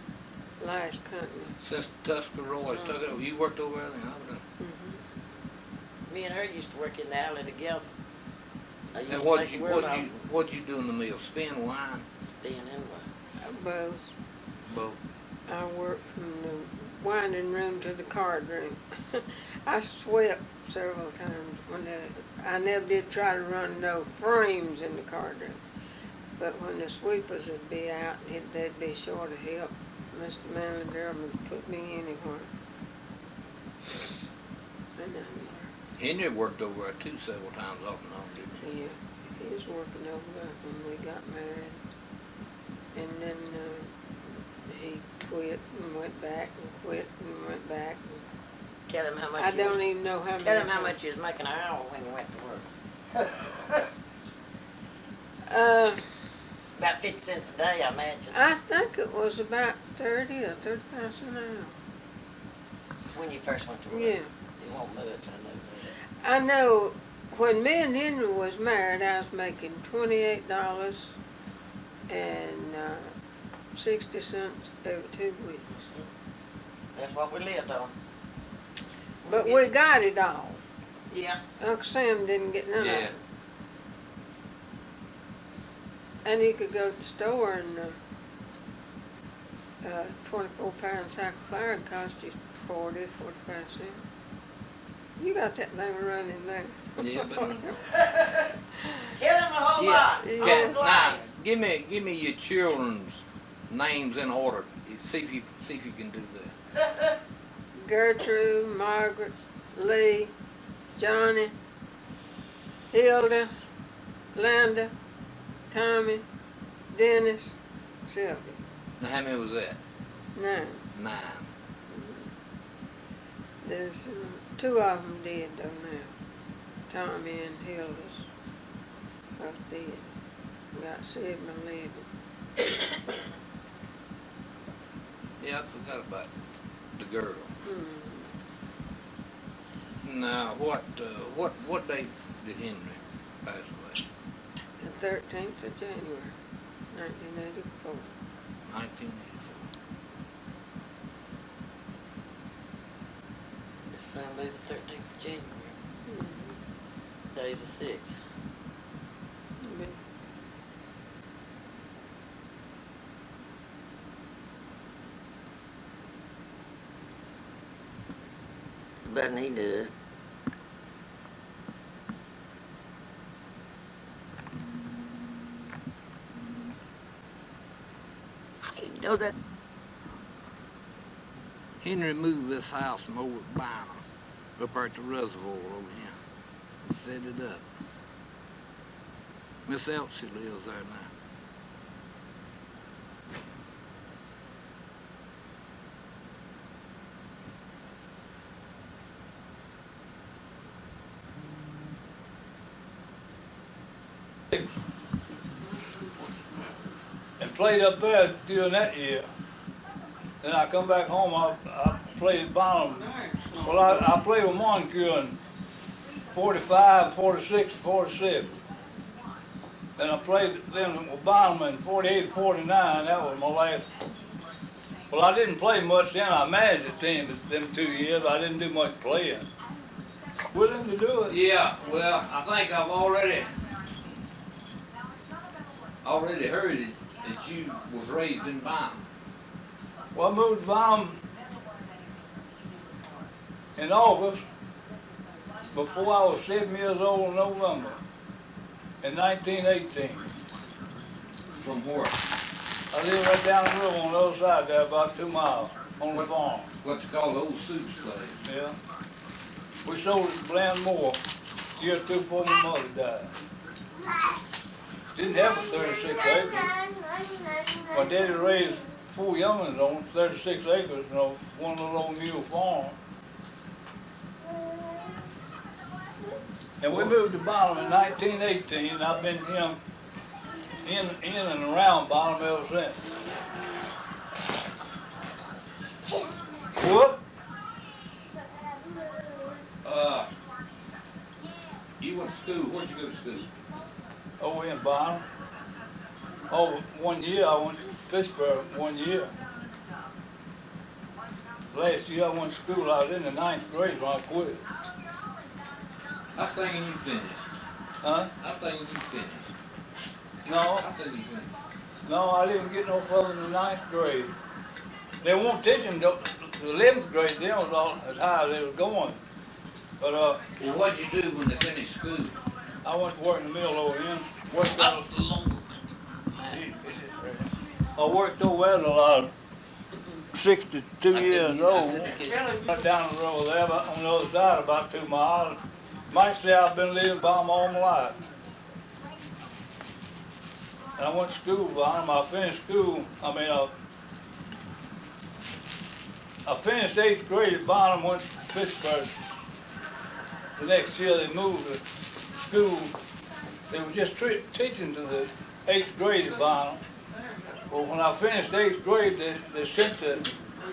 [SPEAKER 8] last company.
[SPEAKER 1] Since Tuscarora stuck out, you worked over there then? I was
[SPEAKER 8] Mm-hmm.
[SPEAKER 9] Me and her used to work in the alley together. I used
[SPEAKER 1] And
[SPEAKER 9] to
[SPEAKER 1] what'd
[SPEAKER 9] take
[SPEAKER 1] you
[SPEAKER 9] the word off
[SPEAKER 1] what'd you do in the mill? Spin wine?
[SPEAKER 9] Spin anyway.
[SPEAKER 8] Both.
[SPEAKER 1] Both.
[SPEAKER 8] I worked from the winding room to the card room. I swept several times I never did try to run no frames in the card room. But when the sweepers would be out and they'd be short of help, Mr. Manager would put me anywhere. And
[SPEAKER 1] Henry worked over there too several times off and on, didn't he?
[SPEAKER 8] yeah, he was working over there when we got married. And then he quit and went back and quit and went back.
[SPEAKER 9] Tell him how much.
[SPEAKER 8] I don't even know how many.
[SPEAKER 9] Tell him how much you was making an hour when you went to work. About 50 cents a day, I imagine.
[SPEAKER 8] I think it was about 30 or 35 cents an hour.
[SPEAKER 9] When you first went to work.
[SPEAKER 8] Yeah.
[SPEAKER 9] You won't much, I know that.
[SPEAKER 8] I know when me and Henry was married, I was making $28 and 60 cents every 2 weeks.
[SPEAKER 9] That's what we lived on.
[SPEAKER 8] But we got it all.
[SPEAKER 9] Yeah.
[SPEAKER 8] Uncle Sam didn't get none of
[SPEAKER 1] Yeah.
[SPEAKER 8] it. And you could go to the store and 24-pound sack of flour would cost you 40, 45 cents. You got that thing running there.
[SPEAKER 1] Yeah, but
[SPEAKER 9] Tell him a whole
[SPEAKER 1] yeah.
[SPEAKER 9] lot.
[SPEAKER 8] Yeah.
[SPEAKER 9] Whole
[SPEAKER 1] Now,
[SPEAKER 9] glass.
[SPEAKER 1] give me your children's names in order. See if you can do that.
[SPEAKER 8] Gertrude, Margaret, Lee, Johnny, Hilda, Linda, Tommy, Dennis, Sylvia.
[SPEAKER 1] Now, how many was that?
[SPEAKER 8] 9.
[SPEAKER 1] 9.
[SPEAKER 8] There's Two of them dead though now. Tommy and Hilda's both dead. We got 7 living.
[SPEAKER 1] Yeah, I forgot about the girl.
[SPEAKER 8] Hmm.
[SPEAKER 1] Now, what date did Henry pass away?
[SPEAKER 8] The 13th of January, 1984.
[SPEAKER 1] 1984.
[SPEAKER 9] Sunday's the 13th of January.
[SPEAKER 8] Mm-hmm.
[SPEAKER 9] Day's the 6th. But he does. You know that.
[SPEAKER 1] Henry moved this house from over at Bynum, up there at the reservoir over here, and set it up. Miss Elsie lives there now.
[SPEAKER 10] And played up there during that year. Then I come back home, I played at Bynum. Well, I played with Moncure in 45, 46, and 47. Then I played then with Bynum in 48, 49. That was my last. Well, I didn't play much then. I managed the team them 2 years. I didn't do much playing. Willing to do it?
[SPEAKER 1] Yeah, well, I think I've already heard it, that you was raised in Bynum.
[SPEAKER 10] Well, I moved to Bynum in August, before I was 7 years old in November, in 1918.
[SPEAKER 1] From where?
[SPEAKER 10] I lived right down the river on the other side there, about 2 miles, on the farm.
[SPEAKER 1] What's it called, the old Sue's place?
[SPEAKER 10] Yeah. We sold it to Bland Moore, year or two before my mother died. Didn't have but 36 acres. My daddy raised 4 young'uns on 36 acres, you know, one little old mule farm. And we moved to Bynum in 1918, and I've been here in and around Bynum ever since. Whoop!
[SPEAKER 1] You went to school, where'd you go to school?
[SPEAKER 10] Over in Bynum. Oh, 1 year I went to Pittsburgh, 1 year. Last year I went to school, I was in the 9th grade when I quit.
[SPEAKER 1] I was thinking you finished.
[SPEAKER 10] Huh?
[SPEAKER 1] I was thinking you finished.
[SPEAKER 10] No,
[SPEAKER 1] I was thinking you finished.
[SPEAKER 10] no, I didn't get no further than the 9th grade. They won't teach them the 11th grade, then was all as high as they was going. But
[SPEAKER 1] Well, what'd you do when they finished school?
[SPEAKER 10] I went to work in the mill over here. Worked out, I worked over there till I was 62 years old. Right down the road there, but on the other side, about 2 miles. Might say I've been living by them all my life. And I went to school by them. I finished school. I finished 8th grade at Bynum, went to Pittsburgh. The next year they moved to school. They were just teaching to the 8th grade at Bynum. Well, when I finished 8th grade, they sent the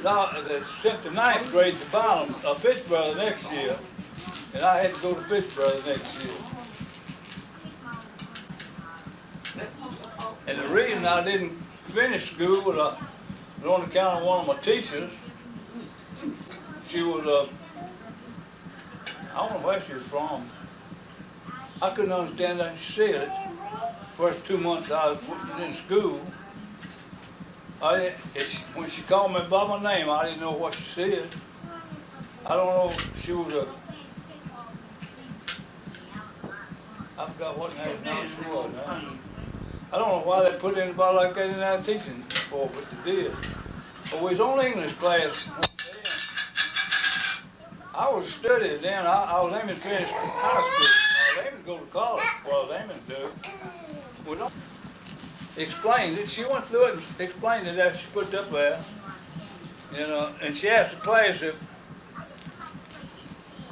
[SPEAKER 10] 9th grade to Bynum, Pittsburgh the next year. And I had to go to Pittsburgh the next year. And the reason I didn't finish school was on account of one of my teachers. She was I don't know where she was from. I couldn't understand that she said it. First 2 months I was in school, when she called me by my name, I didn't know what she said. I don't know if she was I forgot what name she was now. I don't know why they put anybody like that in that teaching for, but they did. But we was on English class. I was studying then. I was aiming to finish high school. I was aiming to go to college. Well, I was aiming to do. We don't explained it. She went through it and explained it after she put it up there. You know, and she asked the class if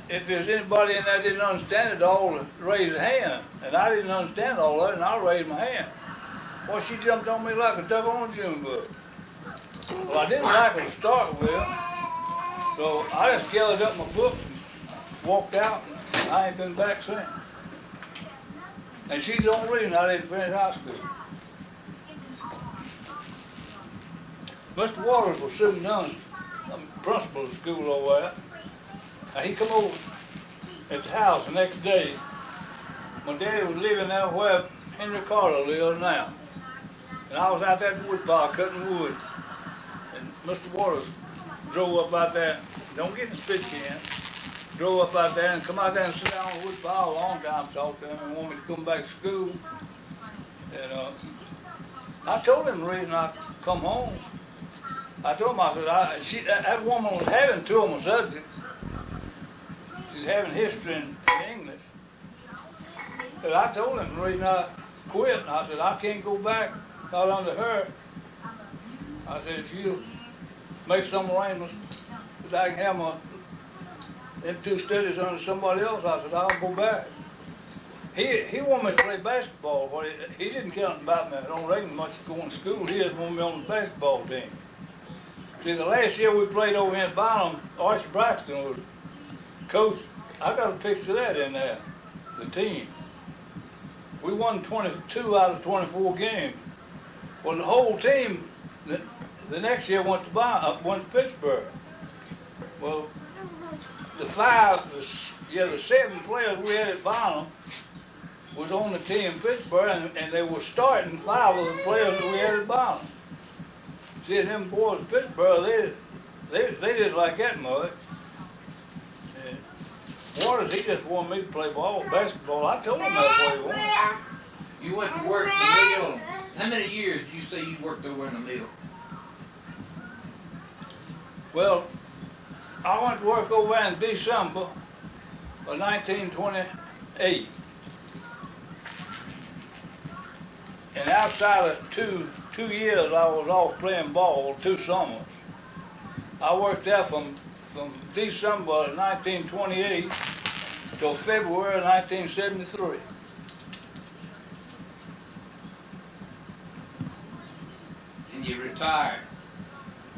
[SPEAKER 10] if there's anybody in there that didn't understand it all, raise a hand. And I didn't understand all of it, and I raised my hand. Well, she jumped on me like a duck on a June bug. Well, I didn't like her to start with, so I just gathered up my books and walked out, and I ain't been back since. And she's the only reason I didn't finish high school. Mr. Waters was Sue Dunn's principal of school over there. And he come over at the house the next day. My daddy was living there where Henry Carter lives now. And I was out there in the wood pile cutting wood. And Mr. Waters drove up out there, don't get in the spit can, drove up out there and come out there and sit down on the wood pile a long time, talk to him and want me to come back to school. And I told him the reason I come home. I told him, I said, that woman was having two of my subjects. She's having history and English. But I told him the reason I quit, and I said, I can't go back, not under her. I said, if you make some arrangements that I can have my them two studies under somebody else, I said, I'll go back. He wanted me to play basketball. But he didn't care nothing about me. I don't reckon much going to school. He just wanted me on the basketball team. See, the last year we played over in Bynum, Archie Braxton was coach. I got a picture of that in there, the team. We won 22 out of 24 games. Well, the whole team the next year went to Pittsburgh. Well, the seven players we had at Bynum was on the team in Pittsburgh, and they were starting five of the players that we had at Bynum. See, them boys in Pittsburgh, they didn't like that much. And Waters, he just wanted me to play basketball. I told him that's what he wanted.
[SPEAKER 1] You went to work in the mill. How many years did you say you worked over in the mill?
[SPEAKER 10] Well, I went to work over in December of 1928. And outside of two years I was off playing ball, 2 summers. I worked there from December of 1928 till February of 1973.
[SPEAKER 1] And you retired?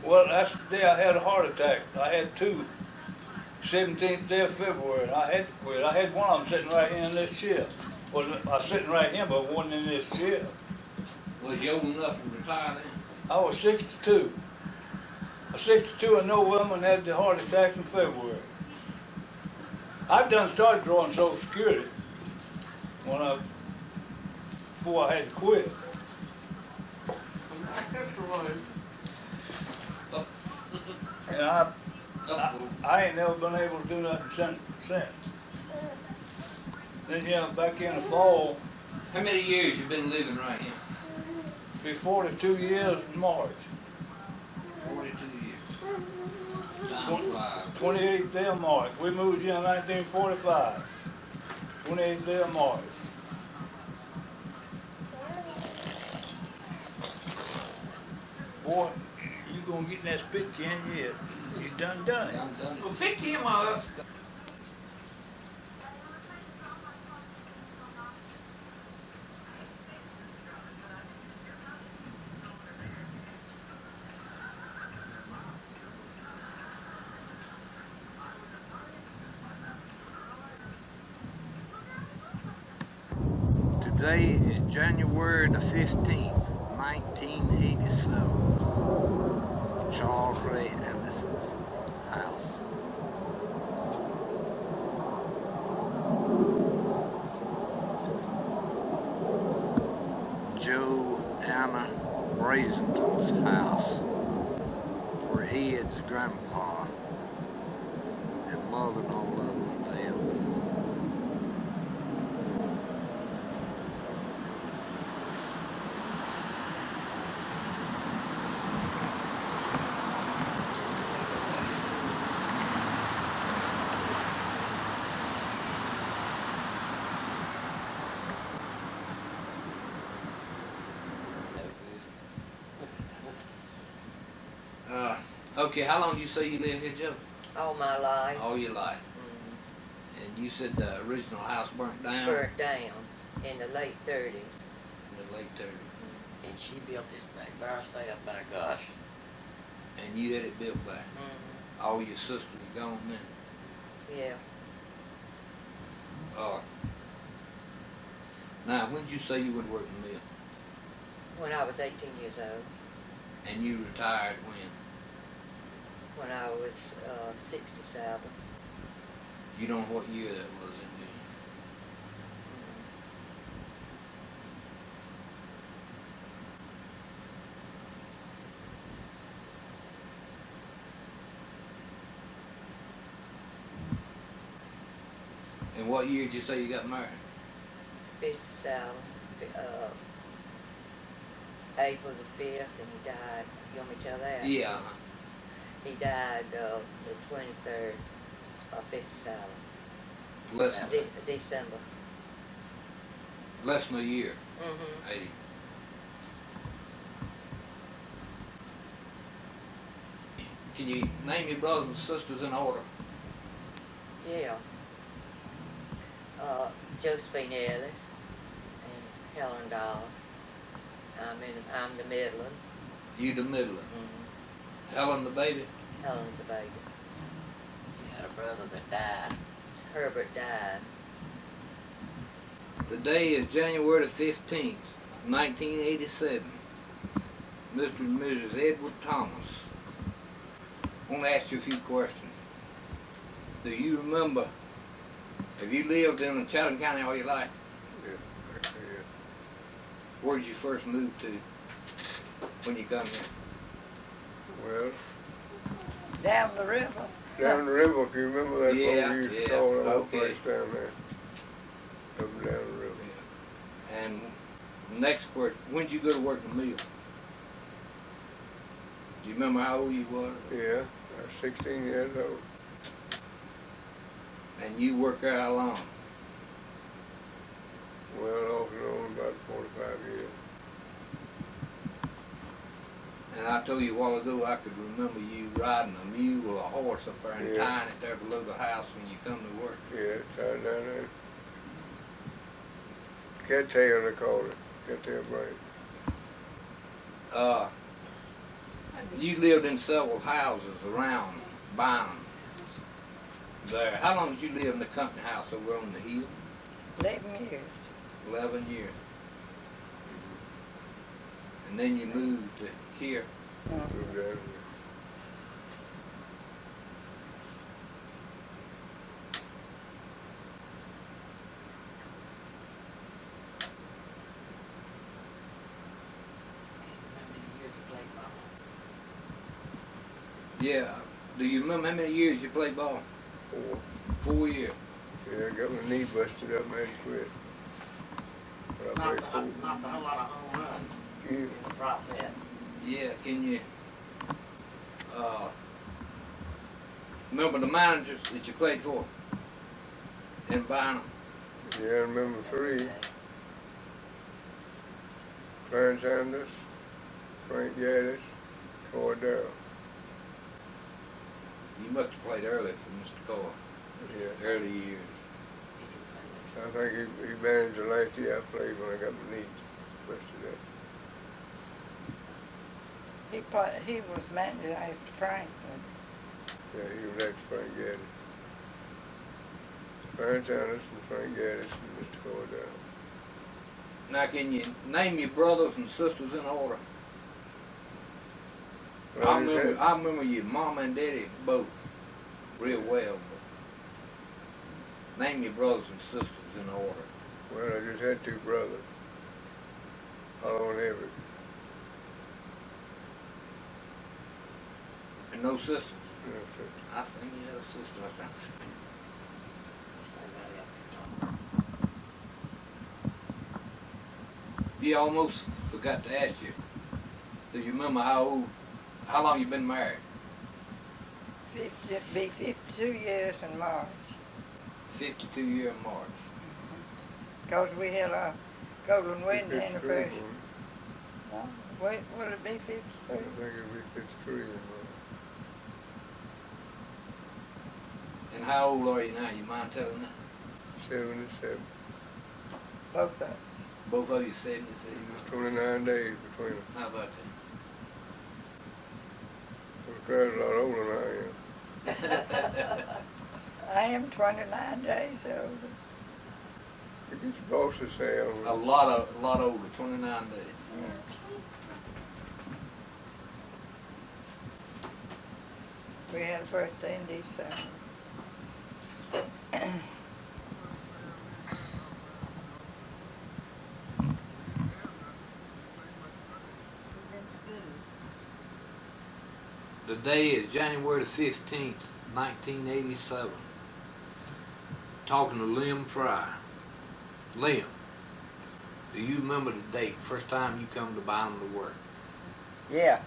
[SPEAKER 10] Well, that's the day I had a heart attack. I had 17th day of February. I had to quit. I had one of them sitting right here in this chair. Well, I was sitting right here, but wasn't in this chair.
[SPEAKER 1] Was you old enough to retire then?
[SPEAKER 10] I was 62. I was 62 in November and had the heart attack in February. I'd started drawing Social Security before I had to quit. And I ain't never been able to do nothing since. Then back in the fall.
[SPEAKER 1] How many years you been living right here?
[SPEAKER 10] Be 42 years in March.
[SPEAKER 1] 42 years. Time flies.
[SPEAKER 10] 28th day of March. We moved here in 1945. 28th day of March. Boy, you gonna get in that spit can yet. You done it.
[SPEAKER 1] I'm done it.
[SPEAKER 9] Well, pick him up.
[SPEAKER 1] Today is January the 15th, 1987. Charles Ray Ellis's house. Joe Anna Brazenton's house, where Ed's grandpa and mother and all of them lived. Okay, how long did you say you lived here, Joe?
[SPEAKER 9] All my life.
[SPEAKER 1] All your life. You said the original house burnt down
[SPEAKER 11] burnt down in the late 30s.
[SPEAKER 1] in the late 30s.
[SPEAKER 9] And she built this back by herself, by gosh.
[SPEAKER 1] And you had it built by.
[SPEAKER 11] Mm-hmm.
[SPEAKER 1] All your sisters gone then?
[SPEAKER 11] Yeah.
[SPEAKER 1] Now, when did you say you went to work in the mill?
[SPEAKER 11] When I was 18 years old.
[SPEAKER 1] And you retired when?
[SPEAKER 11] When I was 67.
[SPEAKER 1] You don't know what year that was in the And what year did you say you got married?
[SPEAKER 11] 57. April the 5th, and he died. You want me to tell that?
[SPEAKER 1] Yeah.
[SPEAKER 11] He died the 23rd of 57. December.
[SPEAKER 1] Less than a year.
[SPEAKER 11] Mm-hmm.
[SPEAKER 1] 80. Can you name your brothers and sisters in order?
[SPEAKER 11] Yeah. Josephine Ellis and Helen Dollar. I'm the middling.
[SPEAKER 1] You the middle.
[SPEAKER 11] Mm-hmm.
[SPEAKER 1] Helen the baby?
[SPEAKER 11] Helen's the baby.
[SPEAKER 9] You had a brother that died.
[SPEAKER 11] Herbert died.
[SPEAKER 1] The day is January the 15th, 1987. Mr. and Mrs. Edward Thomas. I want to ask you a few questions. Do you remember, have you lived in Chatham County all your life?
[SPEAKER 4] Yeah.
[SPEAKER 1] Where did you first move to when you come here?
[SPEAKER 4] Well,
[SPEAKER 2] Down the river.
[SPEAKER 4] down the river, if you remember, that's
[SPEAKER 1] Yeah,
[SPEAKER 4] what we used to
[SPEAKER 1] yeah,
[SPEAKER 4] call that little
[SPEAKER 1] okay.
[SPEAKER 4] place down there. Up and down the river.
[SPEAKER 1] And next question, when did you go to work in the mill? Do you remember how old you were?
[SPEAKER 4] Yeah, I was 16 years old.
[SPEAKER 1] And you worked there how long?
[SPEAKER 4] Well, off and on about 45 years.
[SPEAKER 1] And I told you a while ago I could remember you riding a mule or a horse up there and
[SPEAKER 4] Yeah.
[SPEAKER 1] tying it there below the house when you come to work.
[SPEAKER 4] Yeah, it's out down there. Cattail, they call it. Cattail break.
[SPEAKER 1] You lived in several houses around Bynum there. How long did you live in the company house over on the hill?
[SPEAKER 2] 11 years.
[SPEAKER 1] 11 years. And then you moved to here.
[SPEAKER 4] Moved down here.
[SPEAKER 9] How many years you played ball?
[SPEAKER 1] Yeah. Do you remember how many years you played ball?
[SPEAKER 4] 4.
[SPEAKER 1] 4 years.
[SPEAKER 4] Yeah, I got my knee busted up and I had to quit. But I played 4.
[SPEAKER 9] Not a whole lot of home runs
[SPEAKER 4] Yeah.
[SPEAKER 9] in the process.
[SPEAKER 1] Yeah, can you remember the managers that you played for in Bynum?
[SPEAKER 4] Yeah, I remember 3. Clarence Anders, Frank Gaddis, Troy Darrell.
[SPEAKER 1] You must have played early for Mr. Cole,
[SPEAKER 4] Yeah.
[SPEAKER 1] early years.
[SPEAKER 4] I think he managed the last year I played when I got my knee busted up.
[SPEAKER 2] He was manager after Franklin.
[SPEAKER 4] Yeah, he was after Frank Gaddis. Clarence Anders and Frank Gaddis and Mr. Cordell.
[SPEAKER 1] Now, can you name your brothers and sisters in order? I remember your mama and daddy both real well, but name your brothers and sisters in order.
[SPEAKER 4] Well, I just had 2 brothers. Hollow and Everett.
[SPEAKER 1] And no sisters.
[SPEAKER 4] No, so
[SPEAKER 1] I think you had a sister. I think. Yeah, I almost forgot to ask you. Do you remember how long you been married?
[SPEAKER 2] It'd be 52 years in March.
[SPEAKER 1] 52 years in March.
[SPEAKER 2] Because we had a golden wedding
[SPEAKER 4] 53,
[SPEAKER 2] anniversary.
[SPEAKER 4] wasn't
[SPEAKER 2] Wait, will it be 53?
[SPEAKER 4] it? I think it'd be 53 in
[SPEAKER 1] And how old are you now? You mind telling that?
[SPEAKER 12] 77.
[SPEAKER 2] Both of us.
[SPEAKER 1] Both of you 77.
[SPEAKER 12] It's 29 days between them.
[SPEAKER 1] How about
[SPEAKER 12] Well, Dad's a lot older than I am.
[SPEAKER 2] I am 29 days old.
[SPEAKER 12] Get your boss to say
[SPEAKER 1] A lot older, 29 days.
[SPEAKER 2] We had a birthday in December.
[SPEAKER 1] The day is January the 15th, 1987. Talking to Lim Fry. Lim, do you remember the date, first time you come to Bynum to work?
[SPEAKER 13] Yeah.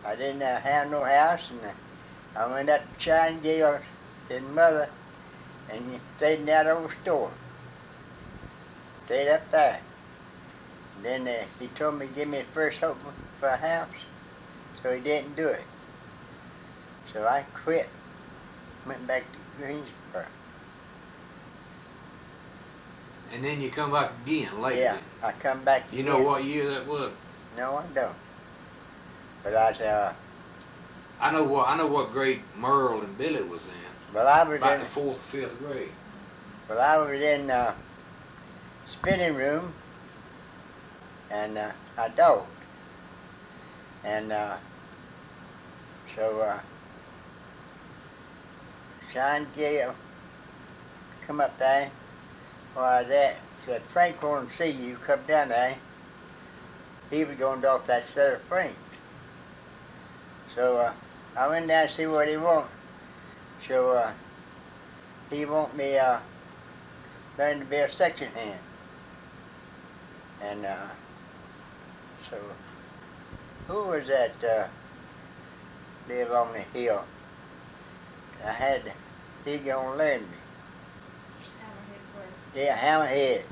[SPEAKER 13] I didn't have no house, and I went up to China Jail, his mother, and stayed in that old store. Stayed up there. And then he told me to give me the first hope for a house, so he didn't do it. So I quit, went back to Greensboro.
[SPEAKER 1] And then you come back again later.
[SPEAKER 13] Yeah, I come back
[SPEAKER 1] You
[SPEAKER 13] again.
[SPEAKER 1] know what year that was?
[SPEAKER 13] No, I don't. But
[SPEAKER 1] I know what grade Merle and Billy was in.
[SPEAKER 13] well, I was
[SPEAKER 1] About
[SPEAKER 13] in
[SPEAKER 1] the 4th or 5th grade.
[SPEAKER 13] well, I was in spinning room, and I dogged. And so Sean Gale come up there while that said, Frank wanted to see you, come down there. He was going off that set of frames. So I went down to see what he wanted. So he want me learn to be a section hand. And so who was that live on the hill? I had he gonna learn me. Yeah, Hammerhead.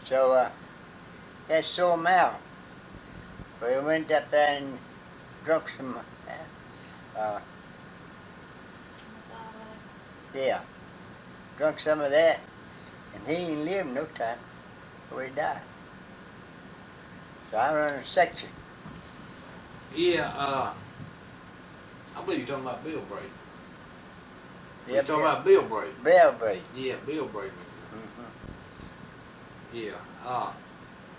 [SPEAKER 13] So that sore him out. So we went up there and drunk some yeah, drunk some of that, and he ain't lived no time before he died. So I run a section.
[SPEAKER 1] Yeah, I believe you're talking about Bill Brady. You're
[SPEAKER 13] Yep,
[SPEAKER 1] talking
[SPEAKER 13] yeah.
[SPEAKER 1] about Bill Brady.
[SPEAKER 13] Bell Brady.
[SPEAKER 1] Yeah, Bill Brady.
[SPEAKER 13] Mm-hmm.
[SPEAKER 1] Yeah.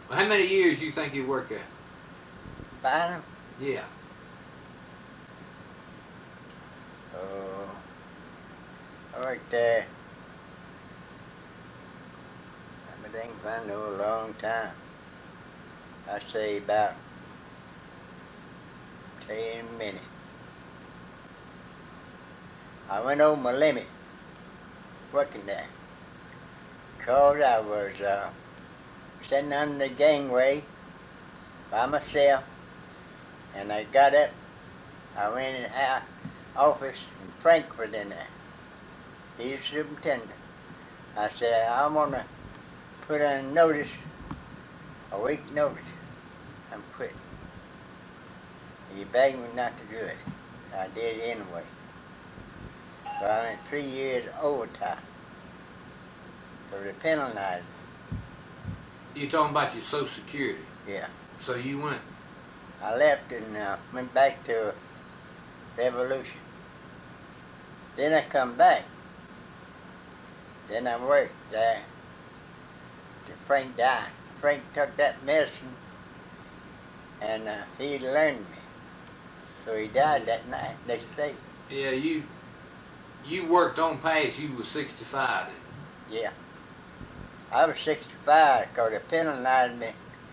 [SPEAKER 1] Well, how many years you think you worked there?
[SPEAKER 13] Bynum?
[SPEAKER 1] Yeah.
[SPEAKER 13] Oh, I worked there. I think I know a long time. I say about 10 minutes. I went over my limit working there. Cause I was sitting under the gangway by myself, and I got up. I went in the office, and Frank was in there. He's the superintendent. I said, I want to put on a notice, a week notice. I'm quitting. He begged me not to do it. I did it anyway. So I went 3 years overtime. So they penalized me.
[SPEAKER 1] You talking about your Social Security?
[SPEAKER 13] Yeah.
[SPEAKER 1] So you went?
[SPEAKER 13] I left and went back to Revolution. Then I come back. Then I worked there till Frank died. Frank took that medicine and he learned me. So he died that night, next day.
[SPEAKER 1] Yeah, you worked on past you was 65 then.
[SPEAKER 13] Yeah. I was 65 because they penalized me.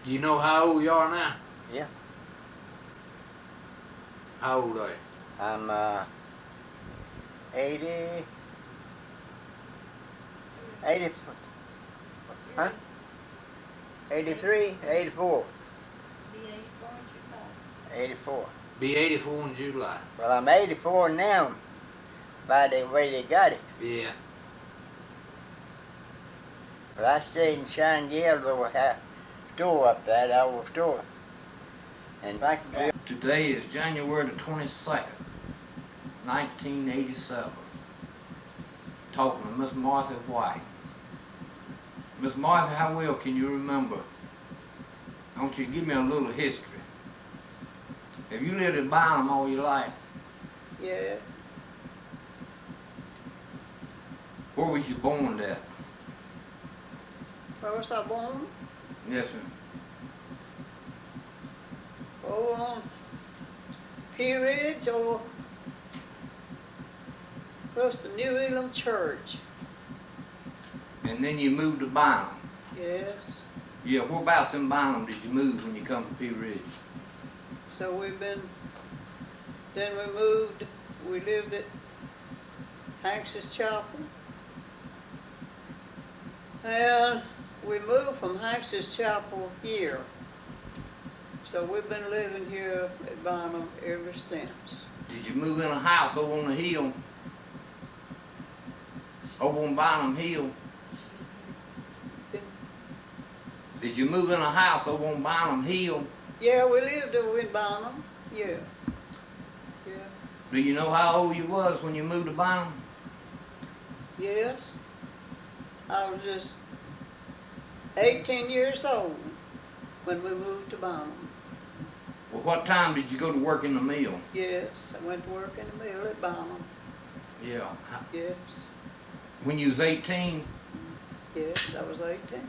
[SPEAKER 1] You know how old you are now?
[SPEAKER 13] Yeah.
[SPEAKER 1] How old are you?
[SPEAKER 13] I'm 80, huh? 83, 84. 84.
[SPEAKER 1] Be 84 in July.
[SPEAKER 13] Well, I'm 84 now by the way they got it.
[SPEAKER 1] Yeah.
[SPEAKER 13] But I stayed in Shinegale, there was a store up there, that old store. And if I could do
[SPEAKER 1] Today is January the 22nd, 1987. talking to Miss Martha White. Miss Martha, how well can you remember? I want you to give me a little history. Have you lived in Bynum all your life?
[SPEAKER 2] Yeah.
[SPEAKER 1] Where was you born at?
[SPEAKER 2] Where was I born?
[SPEAKER 1] Yes, ma'am.
[SPEAKER 2] Oh, on Pea Ridge or close to New England Church.
[SPEAKER 1] And then you moved to Bynum.
[SPEAKER 2] Yes.
[SPEAKER 1] Yeah, whereabouts in Bynum did you move when you come to Pea Ridge?
[SPEAKER 2] So then we moved, we lived at Hanks's Chapel. And we moved from Hanks's Chapel here. So we've been living here at Bynum ever since.
[SPEAKER 1] Did you move in a house over on the hill? Over on Bynum Hill? Did you move in a house over on Bynum Hill?
[SPEAKER 2] Yeah, we lived over in Bynum. Yeah. Yeah.
[SPEAKER 1] Do you know how old you was when you moved to Bynum?
[SPEAKER 2] Yes. I was just 18 years old when we moved to Bynum.
[SPEAKER 1] Well, what time did you go to work in the mill?
[SPEAKER 2] Yes, I went to work in the mill at Bynum.
[SPEAKER 1] Yeah.
[SPEAKER 2] Yes.
[SPEAKER 1] When you was 18?
[SPEAKER 2] Yes, I was 18.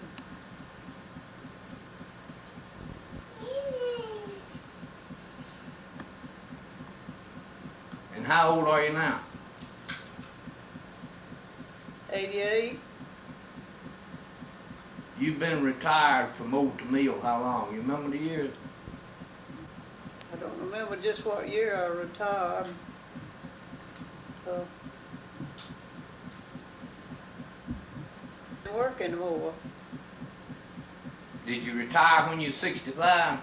[SPEAKER 1] And how old are you now?
[SPEAKER 2] 88.
[SPEAKER 1] You've been retired from old to mill how long? You remember the years?
[SPEAKER 2] I don't remember just what year I retired. Didn't work anymore.
[SPEAKER 1] Did you retire when you was 65?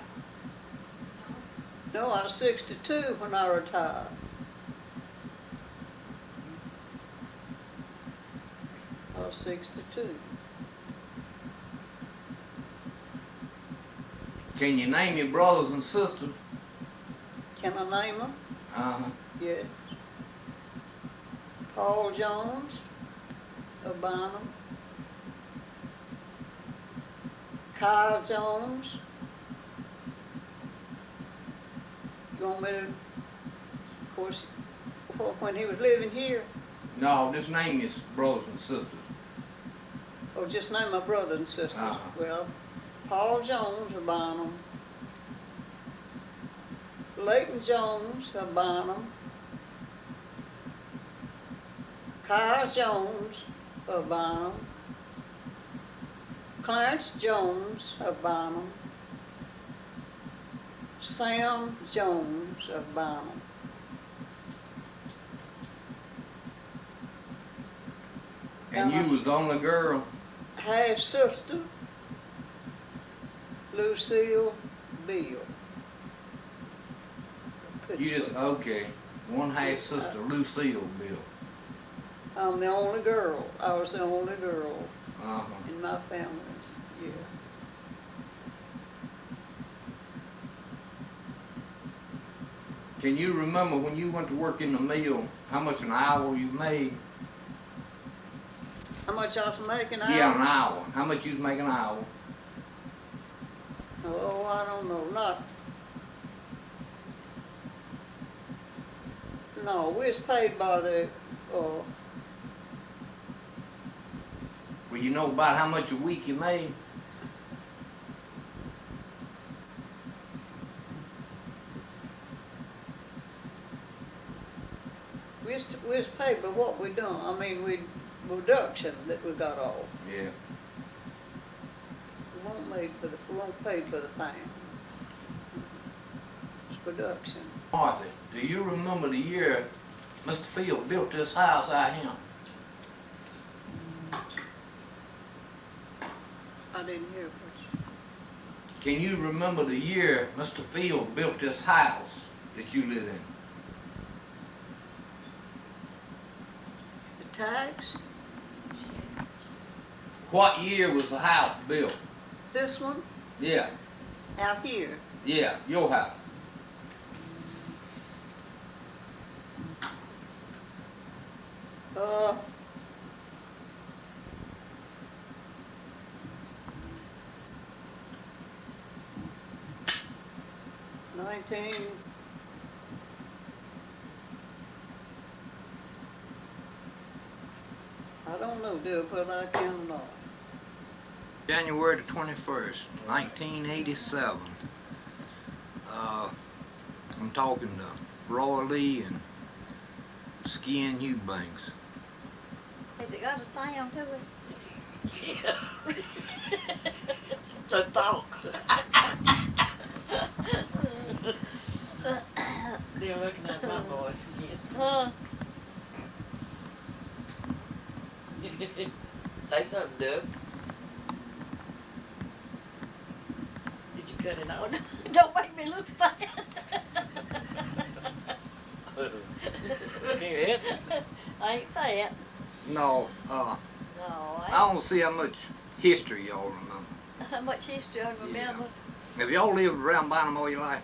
[SPEAKER 2] No, I was 62 when I retired. I was 62.
[SPEAKER 1] Can you name your brothers and sisters?
[SPEAKER 2] Can I name them?
[SPEAKER 1] Uh-huh.
[SPEAKER 2] Yes. Paul Jones of Bynum. Kyle Jones. You want me to, of course, when he was living here?
[SPEAKER 1] No, just name your brothers and sisters.
[SPEAKER 2] Or just name my brother and sister?
[SPEAKER 1] Uh-huh.
[SPEAKER 2] Well, Paul Jones of Bynum. Leighton Jones of Bynum. Kyle Jones of Bynum. Clarence Jones of Bynum. Sam Jones of Bynum.
[SPEAKER 1] And you was the only girl?
[SPEAKER 2] Half sister, Lucille Bill.
[SPEAKER 1] You just, okay. One half sister, Lucille Bill.
[SPEAKER 2] I'm the only girl. I was the only girl
[SPEAKER 1] Uh-huh.
[SPEAKER 2] in my family. Yeah.
[SPEAKER 1] Can you remember when you went to work in the mill, how much an hour you made?
[SPEAKER 2] How much I was making?
[SPEAKER 1] Yeah, an hour. How much you was making an hour?
[SPEAKER 2] Oh, I don't know. No, we was paid by the,
[SPEAKER 1] Well, you know about how much a week you made?
[SPEAKER 2] we was paid by what we done. I mean, production that we got off.
[SPEAKER 1] Yeah.
[SPEAKER 2] We won't pay for the time. It's production.
[SPEAKER 1] Martha, do you remember the year Mr. Field built this house out here?
[SPEAKER 2] I didn't hear what
[SPEAKER 1] Can you remember the year Mr. Field built this house that you live in?
[SPEAKER 2] the tax.
[SPEAKER 1] What year was the house built?
[SPEAKER 2] This one
[SPEAKER 1] Yeah,
[SPEAKER 2] out here.
[SPEAKER 1] yeah, your house.
[SPEAKER 2] 19. I don't know, do I put that in or not?
[SPEAKER 1] January the 21st, 1987. I'm talking to Roy Lee and Ski and Eubanks.
[SPEAKER 6] Has it got a sound to it?
[SPEAKER 9] Yeah. To talk. They're looking at my voice again. Say something, Doug. Did you cut it out?
[SPEAKER 6] Don't make me look fat.
[SPEAKER 10] Can't hit me.
[SPEAKER 6] I ain't fat.
[SPEAKER 1] No,
[SPEAKER 6] No,
[SPEAKER 1] I don't see how much history y'all remember.
[SPEAKER 6] How much history I remember?
[SPEAKER 1] Have y'all lived around Bynum all your life?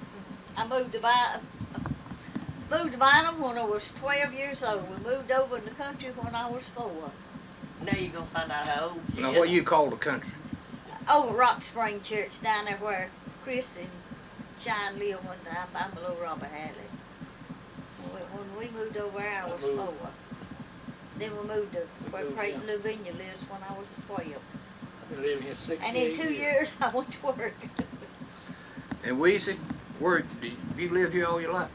[SPEAKER 6] I moved to Bynum when I was 12 years old. We moved over in the country when I was 4.
[SPEAKER 9] Now you're gonna find out how old she
[SPEAKER 1] Now,
[SPEAKER 9] is.
[SPEAKER 1] what you call the country?
[SPEAKER 6] Over Rock Spring Church down there where Chris and Shine lived one time. I'm below Robert Hadley. When we moved over there, I was 4. Then we moved to where Creighton Lavinia lives when I was 12.
[SPEAKER 10] I've been living here 68
[SPEAKER 6] And in 2 years, I went to work.
[SPEAKER 1] And Weezy, where did you live here all your life?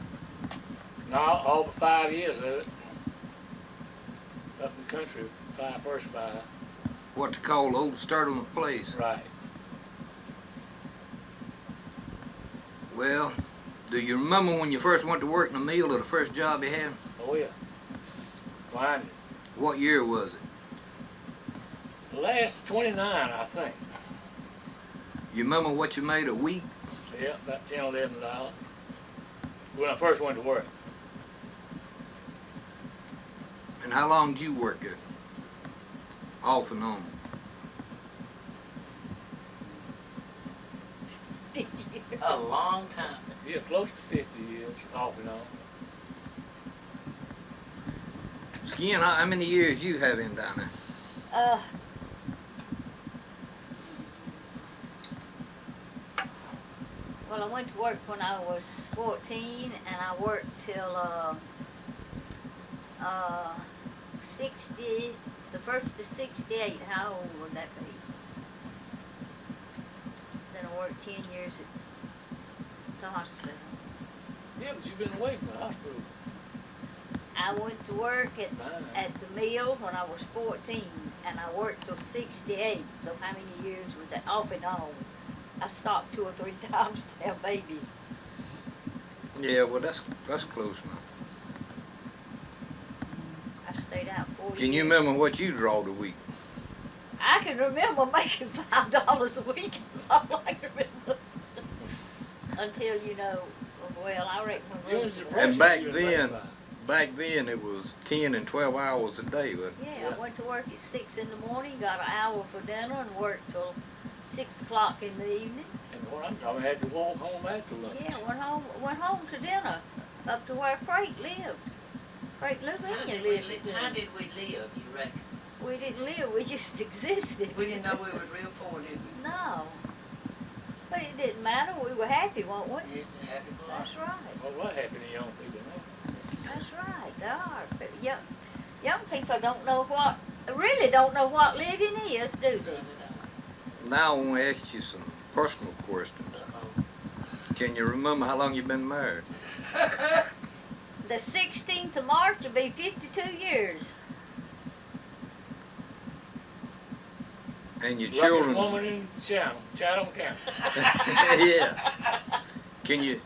[SPEAKER 10] No, all but 5 years of it. Up in the country, first 5.
[SPEAKER 1] What they call the old startling place.
[SPEAKER 10] Right.
[SPEAKER 1] Well, do you remember when you first went to work in the mill or the first job you had?
[SPEAKER 10] Oh yeah. Climbed
[SPEAKER 1] What year was it?
[SPEAKER 10] it. Last 29, I think.
[SPEAKER 1] You remember what you made a week?
[SPEAKER 10] Yeah, about $10, $11. When I first went to work.
[SPEAKER 1] And how long did you work there? Off and on.
[SPEAKER 6] 50 years.
[SPEAKER 9] A long time.
[SPEAKER 10] Yeah, close to 50 years, off and on.
[SPEAKER 1] Skiing, how many years you have in down there?
[SPEAKER 6] Well, I went to work when I was 14, and I worked till 60, the first to 68. How old would that be? Then I worked 10 years at the hospital.
[SPEAKER 10] Yeah, but you've been away from the hospital.
[SPEAKER 6] I went to work at the mill when I was 14, and I worked till 68. So how many years was that? Off and on. I stopped 2 or 3 times to have babies.
[SPEAKER 1] Yeah, well, that's close enough.
[SPEAKER 6] I stayed out 4 years.
[SPEAKER 1] Can you remember what you drawed a week?
[SPEAKER 6] I can remember making $5 a week. That's all I can remember. Until, well, I reckon when Rose was
[SPEAKER 1] And back then it was 10 and 12 hours a day, wasn't it?
[SPEAKER 6] Yeah, I went to work at 6 in the morning, got an hour for dinner, and worked till 6 o'clock in the evening.
[SPEAKER 10] And what I'm talking, I had to walk home after lunch.
[SPEAKER 6] Yeah, went home to dinner, up to where Creight lived. Creight Lavinia lives.
[SPEAKER 9] How did we live, you reckon?
[SPEAKER 6] We didn't live, we just existed.
[SPEAKER 9] We didn't know we was real poor, did we?
[SPEAKER 6] No. But it didn't matter, we were happy, weren't we?
[SPEAKER 9] Yeah, happy for life.
[SPEAKER 6] That's right.
[SPEAKER 10] Well, what happened to young people now?
[SPEAKER 6] That's right, they are. But young people really don't know what living is, do they?
[SPEAKER 1] Now I want to ask you some personal questions. Can you remember how long you've been married?
[SPEAKER 6] The 16th of March will be 52 years.
[SPEAKER 1] And your
[SPEAKER 10] Luckiest
[SPEAKER 1] children's...
[SPEAKER 10] woman in Chatham County.
[SPEAKER 1] Yeah. Can you...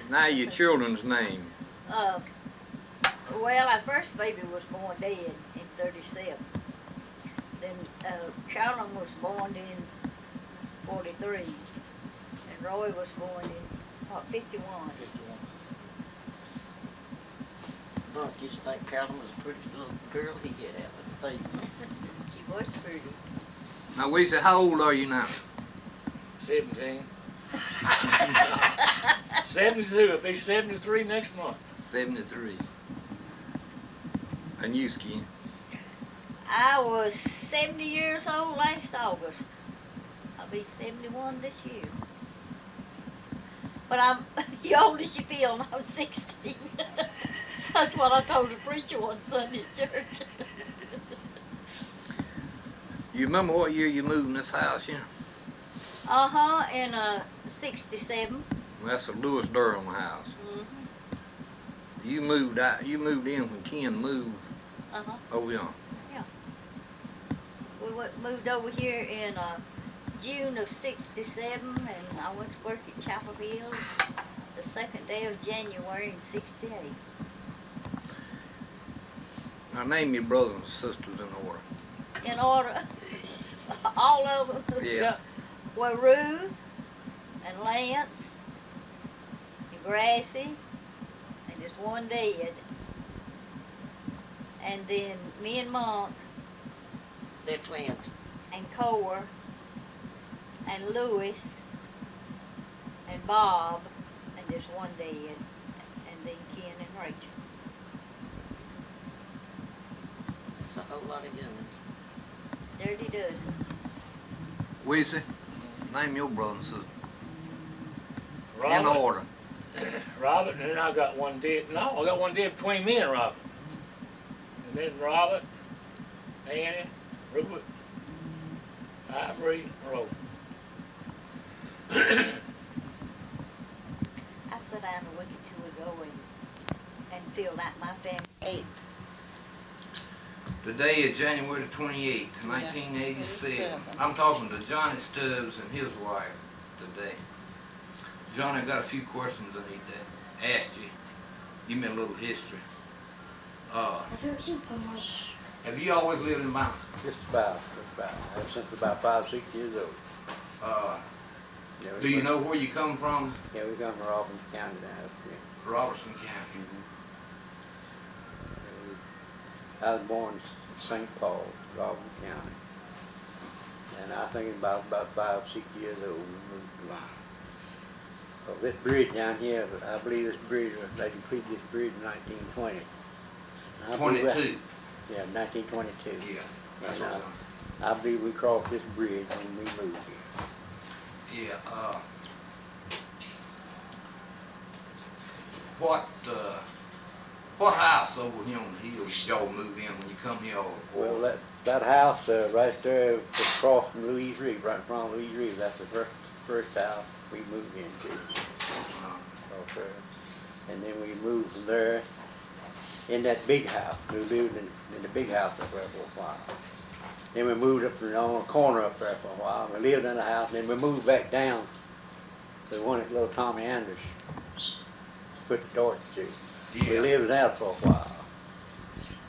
[SPEAKER 1] Now your children's name.
[SPEAKER 6] Well, our first baby was born dead in 37. Then Carolyn was born in 43. And Roy was born in, 51.
[SPEAKER 9] Buck used to think Carolyn was the prettiest little girl he had ever seen.
[SPEAKER 6] She was pretty.
[SPEAKER 1] Now, Weezy, how old are you now?
[SPEAKER 10] 17. 72. It'll be 73 next month.
[SPEAKER 1] 73. And you, Ski?
[SPEAKER 6] I was 70 years old last August. I'll be 71 this year.
[SPEAKER 14] But I'm you old as you feel, and I'm 16. That's what I told the preacher one Sunday at church.
[SPEAKER 1] You remember what year you moved in this house, yeah?
[SPEAKER 14] In 67.
[SPEAKER 1] Well, that's a Lewis Durham house.
[SPEAKER 14] Mm-hmm.
[SPEAKER 1] You moved out. You moved in when Ken moved. Over here.
[SPEAKER 14] Yeah. We moved over here in June of 67, and I went to work at Chapel Hills the second day of January in 68.
[SPEAKER 1] Now name your brothers and sisters in order.
[SPEAKER 14] In order, all of them
[SPEAKER 1] Yeah.
[SPEAKER 14] were Ruth and Lance and Gracie, and just one dead. And then me and Monk
[SPEAKER 9] They're twins.
[SPEAKER 14] and Cor and Louis and Bob, and just one dead, and then Ken and Rachel.
[SPEAKER 9] That's a whole lot of youngins.
[SPEAKER 14] Dirty dozen.
[SPEAKER 1] Weezy, name your brothers and sisters. In
[SPEAKER 10] Robert,
[SPEAKER 1] order.
[SPEAKER 10] Robert, and then I got one dead. No, I got one dead between me and Robert. And then Robert, Annie, Rupert, Ivory, Roe.
[SPEAKER 14] I sat down a week or two ago and filled out my family.
[SPEAKER 1] Today is January the 28th, 1987. I'm talking to Johnny Stubbs and his wife today. Johnny, I've got a few questions I need to ask you. Give me a little history. Have you always lived in Bynum?
[SPEAKER 5] Just about. Since about 5, 6 years old.
[SPEAKER 1] Do you know where you come from?
[SPEAKER 5] Yeah, we come from Robertson County now. Yeah.
[SPEAKER 1] Robertson County.
[SPEAKER 5] I was born in St. Paul, Robertson County. And I think about 5, 6 years old we moved to Bynum. Well, this bridge down here, I believe this bridge, they completed this bridge in 1920.
[SPEAKER 1] 22.
[SPEAKER 5] Yeah, 1922.
[SPEAKER 1] Yeah, that's what
[SPEAKER 5] I believe we crossed this bridge when we moved here.
[SPEAKER 1] Yeah, what house over here on the hill did y'all move in when you come here?
[SPEAKER 5] Well, that house right there across from Louise Reeve, right in front of Louise Reeve, that's the first house we moved into. Across there. And then we moved from there in that big house. We lived in the big house up there for a while. Then we moved up on a corner up there for a while. We lived in the house, and then we moved back down to the one that little Tommy Anders put the torch to.
[SPEAKER 1] Yeah.
[SPEAKER 5] We lived there for a while.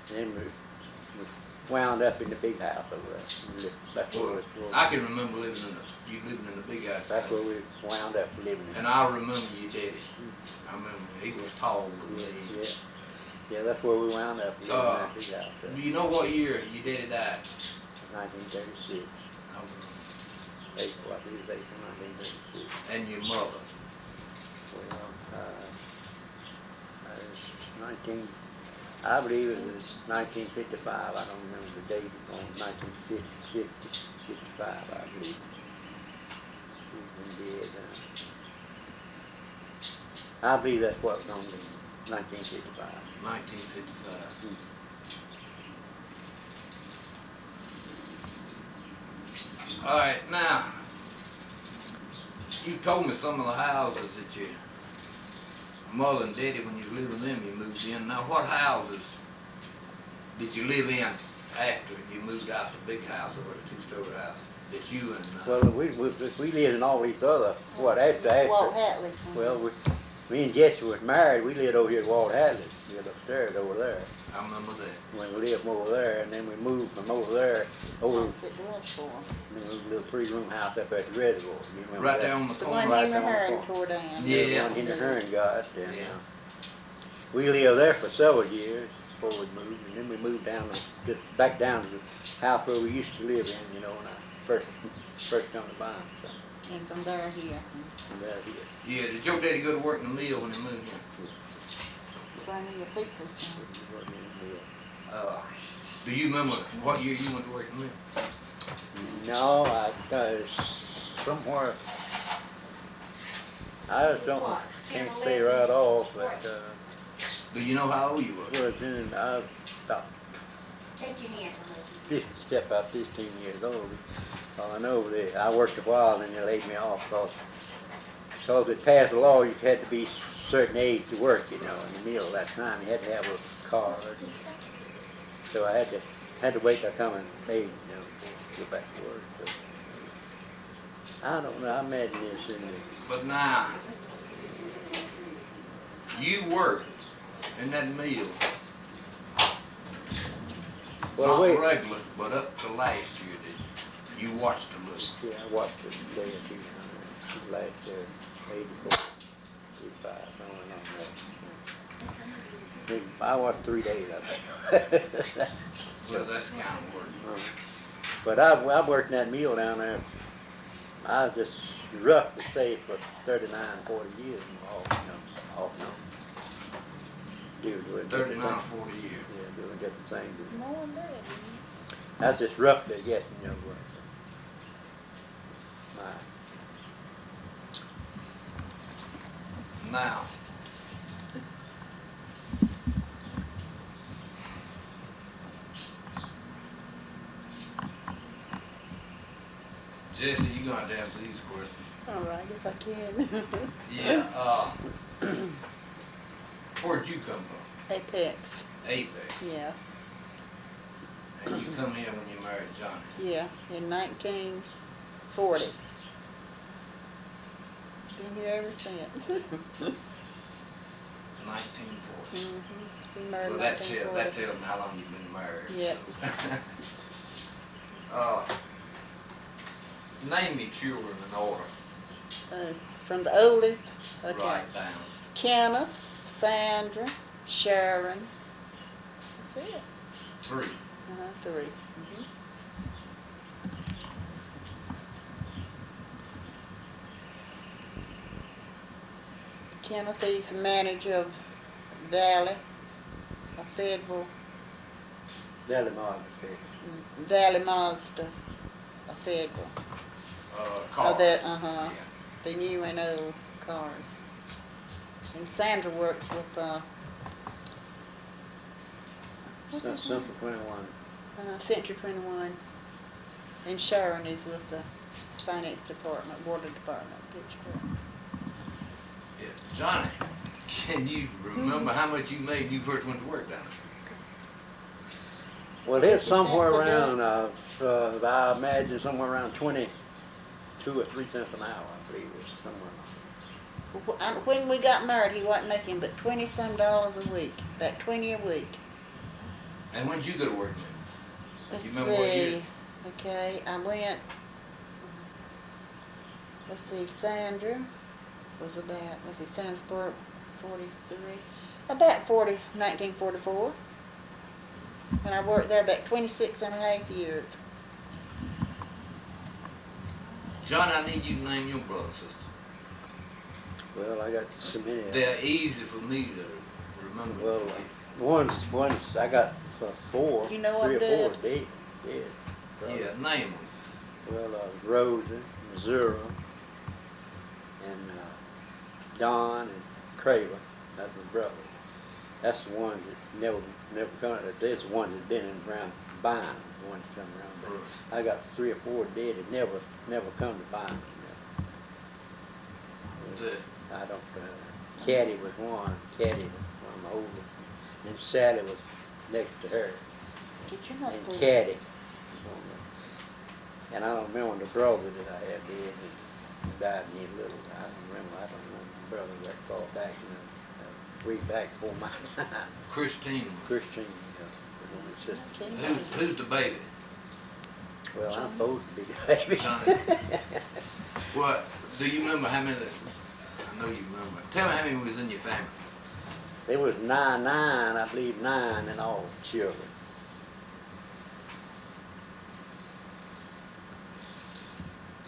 [SPEAKER 5] Then we wound up in the big house over there. That's where
[SPEAKER 1] I can remember living in the big house.
[SPEAKER 5] That's where we wound up living.
[SPEAKER 1] And I remember your daddy. I remember he was tall to me.
[SPEAKER 5] Yeah, that's where we wound up living in that big house.
[SPEAKER 1] Do you know what year your daddy died?
[SPEAKER 5] 1936. April, I believe it was April 1936.
[SPEAKER 1] And your mother?
[SPEAKER 5] Well, I believe it was 1955. I don't remember the date. On 1955, I believe. She's been dead. I believe that's what was on the 1955.
[SPEAKER 1] 1955. All right, now, you told me some of the houses that your mother and daddy, when you lived with them, you moved in. Now, what houses did you live in after you moved out the big house or the two-story house that you and...
[SPEAKER 5] Well, we lived in all these other, after.
[SPEAKER 14] Walt Hatley's.
[SPEAKER 5] Well, me and Jesse was married. We lived over here at Walt Hatley's. We lived upstairs over there.
[SPEAKER 1] I remember that.
[SPEAKER 5] When we lived over there, and then we moved from over there over
[SPEAKER 14] That's the reservoir.
[SPEAKER 5] a little 3-room house up at the reservoir. You remember
[SPEAKER 1] Right
[SPEAKER 5] that?
[SPEAKER 1] there on the
[SPEAKER 14] The
[SPEAKER 1] corner.
[SPEAKER 14] one
[SPEAKER 5] Right
[SPEAKER 14] Henry
[SPEAKER 5] down the
[SPEAKER 14] Hearn
[SPEAKER 5] corner.
[SPEAKER 14] tore down.
[SPEAKER 1] Yeah.
[SPEAKER 5] The one Henry Hearn got. And,
[SPEAKER 1] Yeah.
[SPEAKER 5] we lived there for several years before we moved, and then we moved down back down to the house where we used to live in, when I first come to Bynum. So,
[SPEAKER 14] And from there here.
[SPEAKER 5] from there here.
[SPEAKER 1] Yeah, did your daddy go to work in the mill when he moved in?
[SPEAKER 14] Bringing your pizzas.
[SPEAKER 1] Do you remember what year you went to work in the mill?
[SPEAKER 5] No, somewhere I just can't say right off, but,
[SPEAKER 1] Do you know how old you were?
[SPEAKER 5] was in, I was about
[SPEAKER 6] Take your hand from me.
[SPEAKER 5] just step out 15 years old. All I know that I worked a while and they laid me off because they passed a law you had to be a certain age to work, you know, in the mill that time. You had to have a car. So I had to wait till I come in age, you know, to go back to work. So I don't know, I imagine this in the,
[SPEAKER 1] But now, you worked in that mill,
[SPEAKER 5] well,
[SPEAKER 1] not
[SPEAKER 5] wait.
[SPEAKER 1] regular, but up to last year, did you? You watched the look.
[SPEAKER 5] Yeah, I watched it day or two last year, 84, 85, somewhere along there. I watched 3 days, I think.
[SPEAKER 1] Well, that's kind of work.
[SPEAKER 5] But I worked in that mill down there. I was just rough to say for 39, 40 years off and on. Doing different
[SPEAKER 1] 39 or
[SPEAKER 5] things.
[SPEAKER 1] 40 years.
[SPEAKER 5] Yeah, doing different things.
[SPEAKER 14] More than that.
[SPEAKER 5] That's just roughly guessing, you know.
[SPEAKER 1] Now, Jesse, you're gonna have to answer these questions.
[SPEAKER 15] All right, if I can.
[SPEAKER 1] Yeah, where'd you come from?
[SPEAKER 15] Apex.
[SPEAKER 1] Apex.
[SPEAKER 15] Yeah,
[SPEAKER 1] And you come here when you married Johnny.
[SPEAKER 15] yeah, in 1940. Been here ever since.
[SPEAKER 1] 1940.
[SPEAKER 15] We married
[SPEAKER 1] Well,
[SPEAKER 15] in
[SPEAKER 1] that
[SPEAKER 15] 1940.
[SPEAKER 1] tells me how long you've been married.
[SPEAKER 15] Yeah.
[SPEAKER 1] So. Name me children in order.
[SPEAKER 15] From the oldest, okay.
[SPEAKER 1] Write down.
[SPEAKER 15] Kenneth, Sandra, Sharon. That's it.
[SPEAKER 1] 3.
[SPEAKER 15] 3. Kenneth, he's the manager of Valley, of Fayetteville,
[SPEAKER 5] Valley Mazda.
[SPEAKER 15] Valley Mazda of Fayetteville.
[SPEAKER 1] Cars.
[SPEAKER 15] Oh, that,
[SPEAKER 1] Yeah.
[SPEAKER 15] the new and old cars. And Sandra works with, what's his name?
[SPEAKER 5] Central 21.
[SPEAKER 15] Century 21. And Sharon is with the finance department, water department, Pittsburgh.
[SPEAKER 1] Yeah. Johnny, can you remember how much you made when you first went to work down there?
[SPEAKER 5] Well, it's
[SPEAKER 15] 50
[SPEAKER 5] somewhere
[SPEAKER 15] cents a day.
[SPEAKER 5] around, I imagine somewhere around 22 or 3 cents an hour, I believe it was somewhere.
[SPEAKER 15] When we got married, he wasn't making but $20-some a week, about 20 a week.
[SPEAKER 1] And when did you go to work then?
[SPEAKER 15] Let's
[SPEAKER 1] You remember what year?
[SPEAKER 15] see. Okay, I went. Let's see. Sandra was about. Let's see. Sandra's 43. About 1944. And I worked there about 26 and a half years.
[SPEAKER 1] John, I need you to name your brother and sister.
[SPEAKER 5] Well, I got so many.
[SPEAKER 1] They're easy for me to remember.
[SPEAKER 5] Well, one's I got 4.
[SPEAKER 15] You know
[SPEAKER 5] 3 or
[SPEAKER 15] I'm
[SPEAKER 5] 4
[SPEAKER 15] dead.
[SPEAKER 5] dead.
[SPEAKER 1] Yeah, name them.
[SPEAKER 5] Well, Rosa, Missouri, and Don and Craver. That's my brother. That's the one that never come. That's the one that's been around Bynum. The one that come around. But I got 3 or 4 dead that never come to Bynum. I don't. Caddy was one. Caddy was one of my oldest. And Sally was next to her.
[SPEAKER 15] Get your nut
[SPEAKER 5] And
[SPEAKER 15] full.
[SPEAKER 5] Caddy. And I don't remember the brother that I had dead and died when he was little. I don't remember the brother that far back, way back before my time.
[SPEAKER 1] Christine.
[SPEAKER 5] Christine, the only sister.
[SPEAKER 1] Who's the baby?
[SPEAKER 5] Well, I'm supposed to be the baby.
[SPEAKER 1] Johnny. What? Do you remember how many? I know you remember. Tell me how many was in your family.
[SPEAKER 5] There was 9, I believe 9 in all children.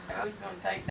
[SPEAKER 9] Who's gonna take